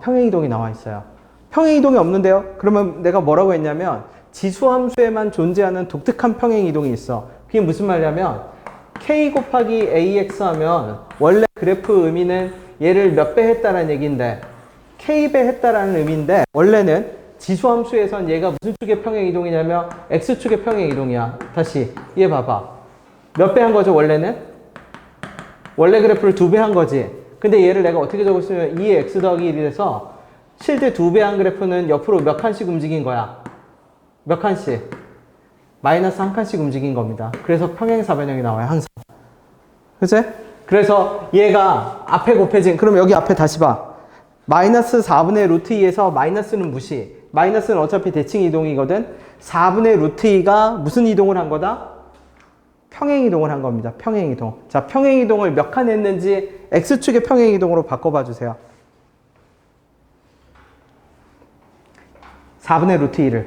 평행이동이 나와 있어요. 평행이동이 없는데요? 그러면 내가 뭐라고 했냐면 지수함수에만 존재하는 독특한 평행이동이 있어. 그게 무슨 말이냐면 k 곱하기 ax 하면 원래 그래프 의미는 얘를 몇 배 했다라는 얘기인데 k배 했다라는 의미인데 원래는 지수함수에선 얘가 무슨 축의 평행이동이냐면 x축의 평행이동이야. 다시 얘 봐봐. 몇 배 한 거죠 원래는? 원래 그래프를 2배 한 거지. 근데 얘를 내가 어떻게 적었으면 2의 x 더하기 1이 돼서 실제 2배 한 그래프는 옆으로 몇 칸씩 움직인 거야? 몇 칸씩? 마이너스 한 칸씩 움직인 겁니다. 그래서 평행사변형이 나와요 항상. 그치? 그래서 얘가 앞에 곱해진 그럼 여기 앞에 다시 봐. 마이너스 4분의 루트 2에서 마이너스는 무시. 마이너스는 어차피 대칭 이동이거든. 4분의 루트 2가 무슨 이동을 한 거다? 평행 이동을 한 겁니다. 평행 이동. 자, 평행 이동을 몇 칸 했는지 x축의 평행 이동으로 바꿔봐 주세요. 4분의 루트 2를.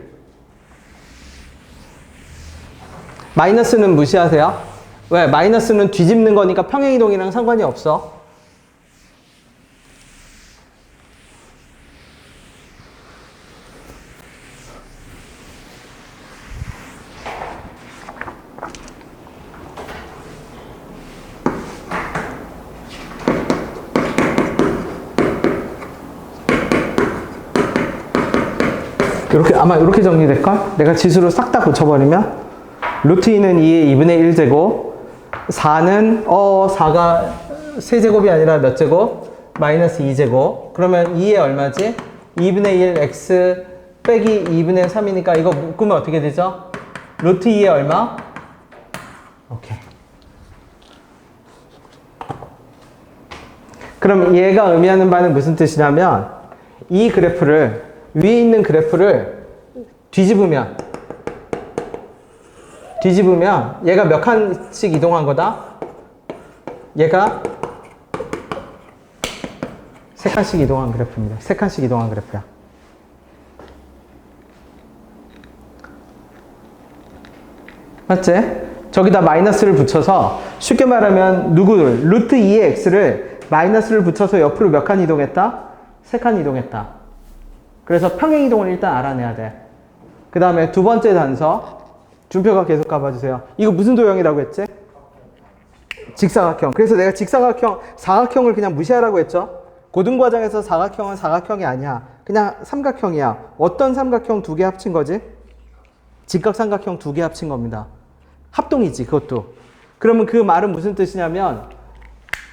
마이너스는 무시하세요. 왜? 마이너스는 뒤집는 거니까 평행 이동이랑 상관이 없어. 아마 이렇게 정리될걸? 내가 지수로 싹 다 고쳐버리면 루트 2는 2의 2분의 1제곱 4는 4가 세제곱이 아니라 몇 제곱? 마이너스 2제곱. 그러면 2의 얼마지? 2분의 1 x 빼기 2분의 3이니까 이거 묶으면 어떻게 되죠? 루트 2의 얼마? 오케이. 그럼 얘가 의미하는 바는 무슨 뜻이냐면 이 그래프를 위에 있는 그래프를 뒤집으면 얘가 몇 칸씩 이동한 거다? 얘가 3칸씩 이동한 그래프입니다. 3칸씩 이동한 그래프야. 맞지? 저기다 마이너스를 붙여서 쉽게 말하면 누구를? 루트 2의 x를 마이너스를 붙여서 옆으로 몇 칸 이동했다? 3칸 이동했다. 그래서 평행 이동을 일단 알아내야 돼. 그 다음에 두 번째 단서 준표가 계속 가봐주세요. 이거 무슨 도형이라고 했지? 직사각형. 그래서 내가 직사각형, 사각형을 그냥 무시하라고 했죠? 고등과정에서 사각형은 사각형이 아니야. 그냥 삼각형이야. 어떤 삼각형 두 개 합친 거지? 직각삼각형 두 개 합친 겁니다. 합동이지, 그것도. 그러면 그 말은 무슨 뜻이냐면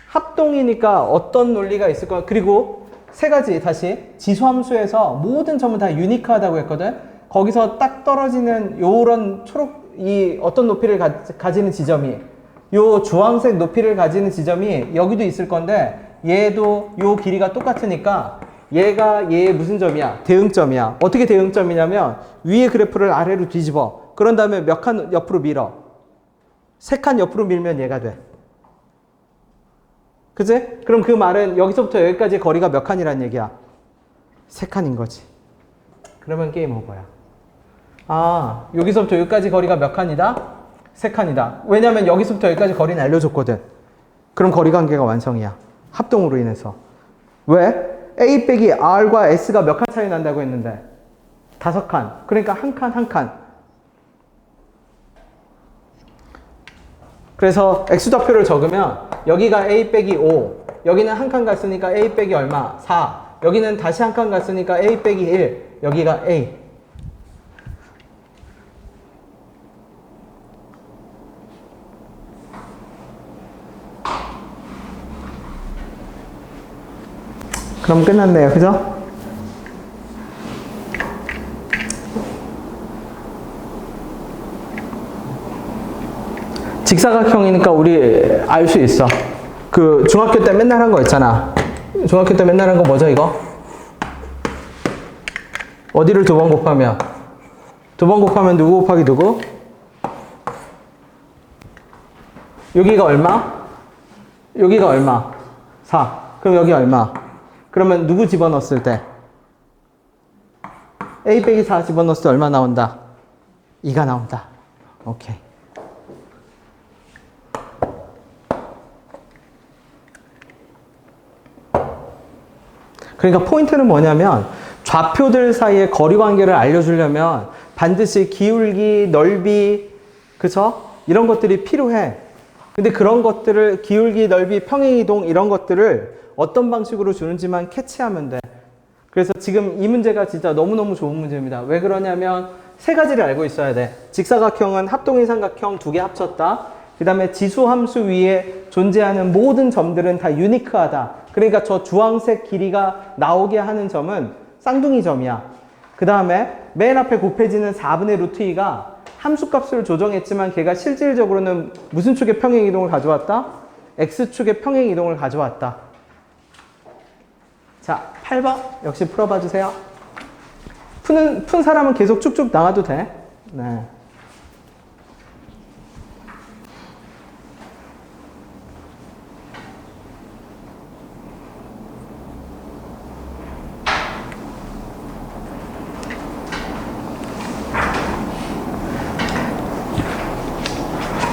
합동이니까 어떤 논리가 있을 거야. 그리고 세 가지 다시 지수함수에서 모든 점은 다 유니크하다고 했거든. 거기서 딱 떨어지는 요런 초록 이 어떤 높이를 가지는 지점이 요 주황색 높이를 가지는 지점이 여기도 있을 건데 얘도 요 길이가 똑같으니까 얘가 얘의 무슨 점이야? 대응점이야. 어떻게 대응점이냐면 위의 그래프를 아래로 뒤집어. 그런 다음에 몇 칸 옆으로 밀어. 3칸 옆으로 밀면 얘가 돼. 그치? 그럼 그 말은 여기서부터 여기까지 거리가 몇 칸이란 얘기야? 3칸인 거지. 그러면 게임 오버야. 아, 여기서부터 여기까지 거리가 몇 칸이다? 3칸이다. 왜냐면 여기서부터 여기까지 거리는 알려줬거든. 그럼 거리 관계가 완성이야. 합동으로 인해서. 왜? A 빼기 R과 S가 몇 칸 차이 난다고 했는데 5칸. 그러니까 한 칸, 한 칸. 그래서 X좌표를 적으면 여기가 A 빼기 5. 여기는 한 칸 갔으니까 A 빼기 얼마? 4. 여기는 다시 한 칸 갔으니까 A 빼기 1. 여기가 A. 그럼 끝났네요. 그죠? 직사각형이니까 우리 알 수 있어. 그 중학교 때 맨날 한 거 있잖아. 중학교 때 맨날 한 거 뭐죠 이거? 어디를 2번 곱하면? 2번 곱하면 누구 곱하기 누구? 여기가 얼마? 여기가 얼마? 4. 그럼 여기 얼마? 그러면 누구 집어넣었을 때? A 빼기 4 집어넣었을 때 얼마 나온다? 2가 나온다. 오케이. 그러니까 포인트는 뭐냐면 좌표들 사이의 거리 관계를 알려주려면 반드시 기울기, 넓이, 그쵸? 이런 것들이 필요해. 근데 그런 것들을 기울기, 넓이, 평행이동 이런 것들을 어떤 방식으로 주는지만 캐치하면 돼. 그래서 지금 이 문제가 진짜 너무너무 좋은 문제입니다. 왜 그러냐면 세 가지를 알고 있어야 돼. 직사각형은 합동인 삼각형 2개 합쳤다. 그 다음에 지수함수 위에 존재하는 모든 점들은 다 유니크하다. 그러니까 저 주황색 길이가 나오게 하는 점은 쌍둥이 점이야. 그 다음에 맨 앞에 곱해지는 4분의 루트 2가 함수값을 조정했지만 걔가 실질적으로는 무슨 축의 평행이동을 가져왔다? X축의 평행이동을 가져왔다. 자, 8번 역시 풀어봐 주세요. 푼 사람은 계속 쭉쭉 나와도 돼. 네.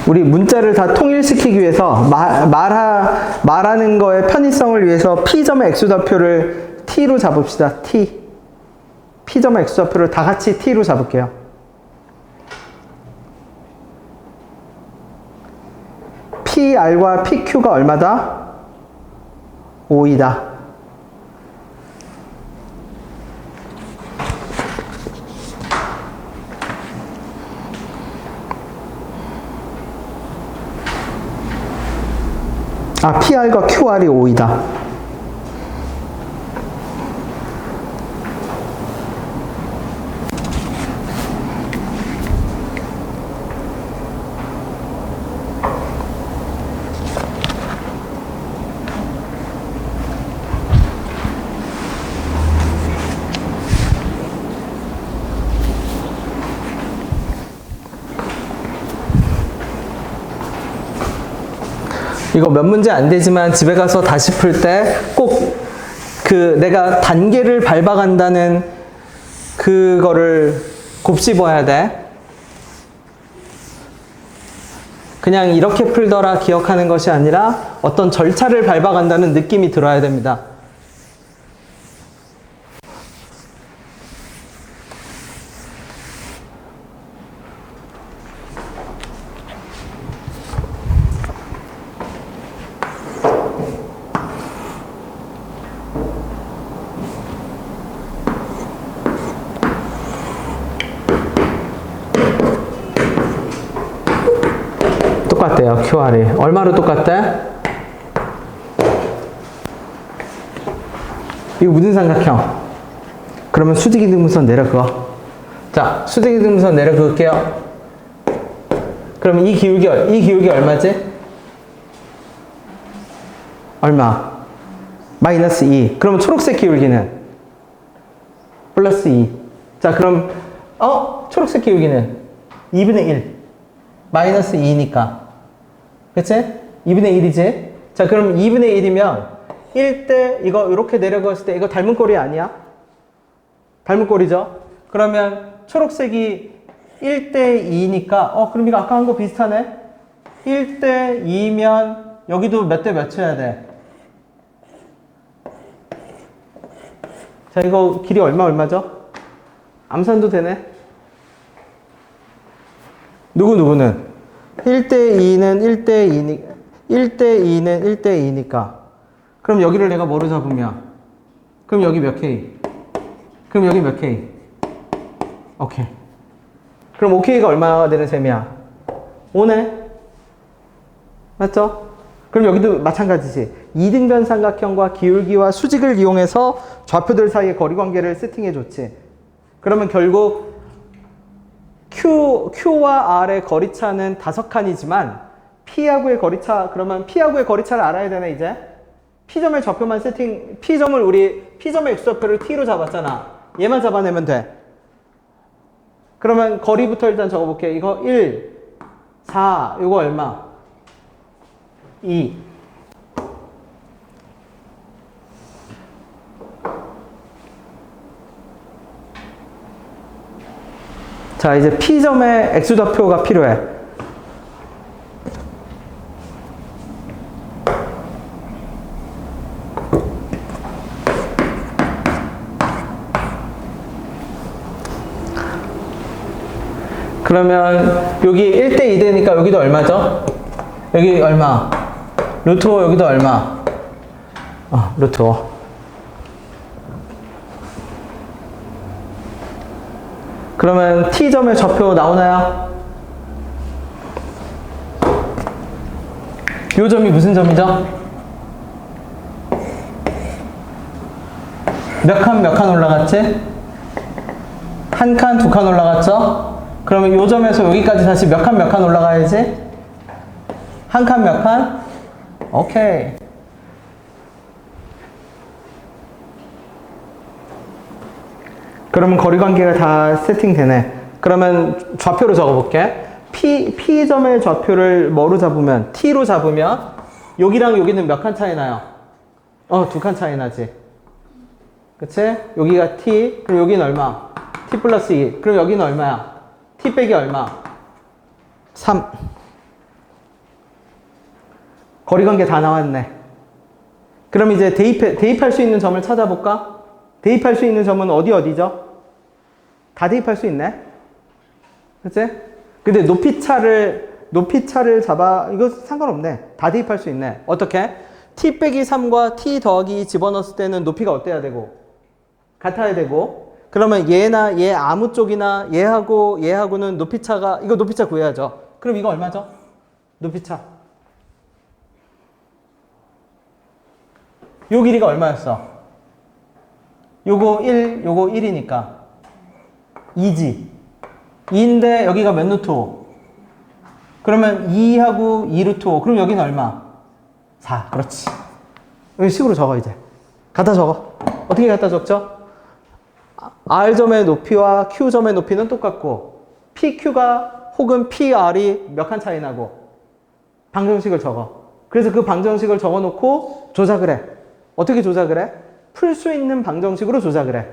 우리 문자를 다 통일시키기 위해서 말하는 거의 편의성을 위해서 P점의 X좌표를 T로 잡읍시다. T. P점의 X좌표를 다 같이 T로 잡을게요. PR과 PQ가 얼마다? 5이다. 아, PR과 QR이 5이다. 이거 몇 문제 안 되지만 집에 가서 다시 풀 때 꼭 그 내가 단계를 밟아간다는 그거를 곱씹어야 돼. 그냥 이렇게 풀더라 기억하는 것이 아니라 어떤 절차를 밟아간다는 느낌이 들어야 됩니다. 똑같대요. QR이. 얼마로 똑같대? 이거 무슨 삼각형? 그러면 수직이등분선 내려 그어. 자, 수직이등분선 내려 그을게요. 그럼 이 기울기 얼마지? 얼마? 마이너스 2. 그러면 초록색 기울기는? 플러스 2. 자, 그럼 초록색 기울기는? 2분의 1. 마이너스 2니까. 그치? 2분의 1이지? 자, 그럼 2분의 1이면 1대 이거 이렇게 내려갔을 때 이거 닮은 꼴이 아니야? 닮은 꼴이죠? 그러면 초록색이 1대 2니까 그럼 이거 아까 한 거 비슷하네? 1대 2면 여기도 몇 대 몇이어야 돼? 자, 이거 길이 얼마죠? 암산도 되네? 누구는? 1대 2는 1대 2니까. 그럼 여기를 내가 뭐로 잡으면? 그럼 여기 몇 K? 그럼 여기 몇 K? 오케이. 그럼 OK가 얼마가 되는 셈이야? 5네? 맞죠? 그럼 여기도 마찬가지지. 이등변 삼각형과 기울기와 수직을 이용해서 좌표들 사이의 거리 관계를 세팅해 줬지. 그러면 결국 Q와 R의 거리차는 5칸이지만 P하고의 거리차, 그러면 P하고의 거리차를 알아야 되네, 이제. P점의 좌표만 P점의 X좌표를 T로 잡았잖아. 얘만 잡아내면 돼. 그러면 거리부터 일단 적어볼게. 이거 1, 4, 이거 얼마? 2. 자, 이제 P점의 X좌표가 필요해. 그러면 여기 1대 2 되니까 여기도 얼마죠? 여기 얼마? 루트 5 여기도 얼마? 루트 5. 그러면 T점의 좌표 나오나요? 이 점이 무슨 점이죠? 몇 칸 올라갔지? 한 칸, 두 칸 올라갔죠? 그러면 이 점에서 여기까지 다시 몇 칸 올라가야지? 한 칸 몇 칸? 오케이. 그러면 거리 관계가 다 세팅되네. 그러면 좌표로 적어볼게. P점의 좌표를 뭐로 잡으면? T로 잡으면 여기랑 여기는 몇 칸 차이 나요? 2칸 차이 나지. 그치? 여기가 T, 그럼 여기는 얼마? T 플러스 2. 그럼 여기는 얼마야? T 빼기 얼마? 3. 거리 관계 다 나왔네. 그럼 이제 대입할 수 있는 점을 찾아볼까? 대입할 수 있는 점은 어디죠? 다 대입할 수 있네? 그치? 근데 높이차를 잡아, 이거 상관없네. 다 대입할 수 있네. 어떻게? T 빼기 3과 T 더하기 집어넣었을 때는 높이가 어때야 되고? 같아야 되고. 그러면 얘나 얘 아무 쪽이나 얘하고는 높이차가, 이거 높이차 구해야죠. 그럼 이거 얼마죠? 높이차. 요 길이가 얼마였어? 요거 1이니까 2지. 2인데 여기가 몇 루트 5? 그러면 2하고 2 루트 5. 그럼 여기는 얼마? 4. 그렇지. 여기 식으로 적어, 이제. 갖다 적어. 어떻게 갖다 적죠? R점의 높이와 Q점의 높이는 똑같고, PQ가 혹은 PR이 몇 칸 차이 나고, 방정식을 적어. 그래서 그 방정식을 적어 놓고 조작을 해. 어떻게 조작을 해? 풀 수 있는 방정식으로 조작을 해.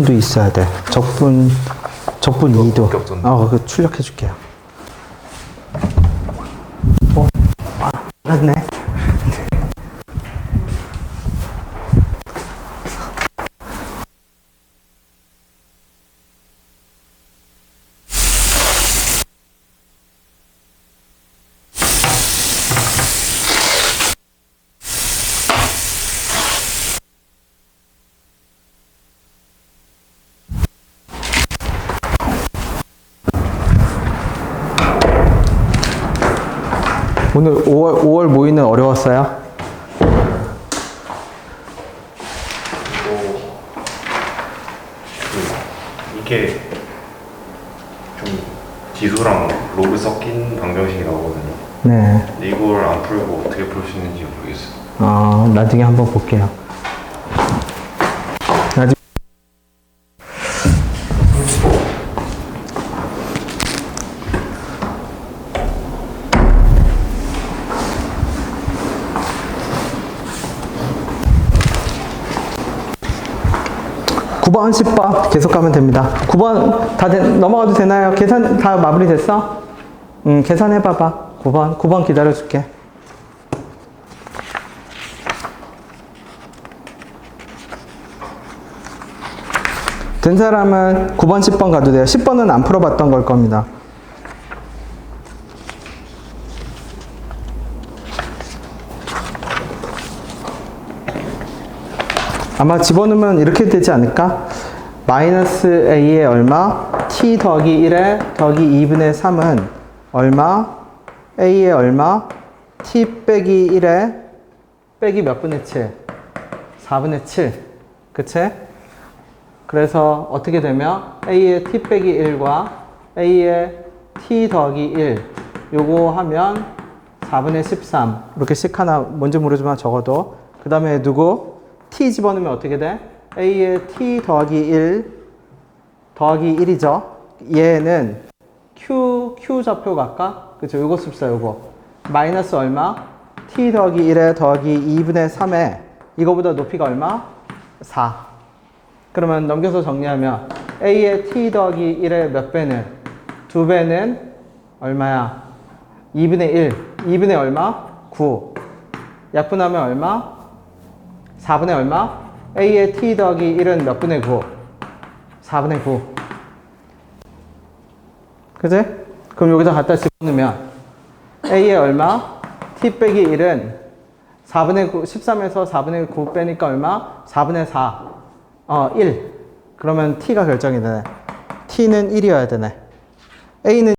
2도 있어야 돼. 적분 2도. 격전. 그 출력해 줄게요. 맞네. 오늘 5월 모의는 어려웠어요? 이게 좀 지수랑 로그 섞인 방정식이 나오거든요. 네. 근데 이걸 안 풀고 어떻게 풀 수 있는지 모르겠어요. 나중에 한번 볼게요. 나중에. (9번) (10번) 계속 가면 됩니다. 9번 넘어가도 되나요? 계산 다 마무리 됐어? 계산해 봐봐. 9번 기다려 줄게. 된 사람은 9번, 10번 가도 돼요. 10번은 안 풀어봤던 걸 겁니다. 아마 집어넣으면 이렇게 되지 않을까? 마이너스 a의 얼마? t 더하기 1에 더하기 2분의 3은 얼마? a의 얼마? t 빼기 1에 빼기 몇 분의 7? 4분의 7. 그치? 그래서 어떻게 되면 a의 t 빼기 1과 a의 t 더하기 1 요거 하면 4분의 13 이렇게 식 하나 뭔지 모르지만 적어도 그 다음에 누구? t 집어넣으면 어떻게 돼? a의 t 더하기 1 더하기 1이죠. 얘는 q 좌표 갈까? 그쵸? 요거 씁시다 요거 마이너스 얼마? t 더하기 1에 더하기 2분의 3에 이거보다 높이가 얼마? 4. 그러면 넘겨서 정리하면 a의 t 더하기 1의 몇 배는? 2배는 얼마야? 2분의 1. 2분의 얼마? 9. 약분하면 얼마? 4분의 얼마? a의 t 더하기 1은 몇 분의 9? 4분의 9. 그지? 그럼 여기서 갖다 집어넣으면 a의 얼마? t 빼기 1은 4분의 9, 13에서 4분의 9 빼니까 얼마? 4분의 4. 1. 그러면 t가 결정이 되네. t는 1이어야 되네. a는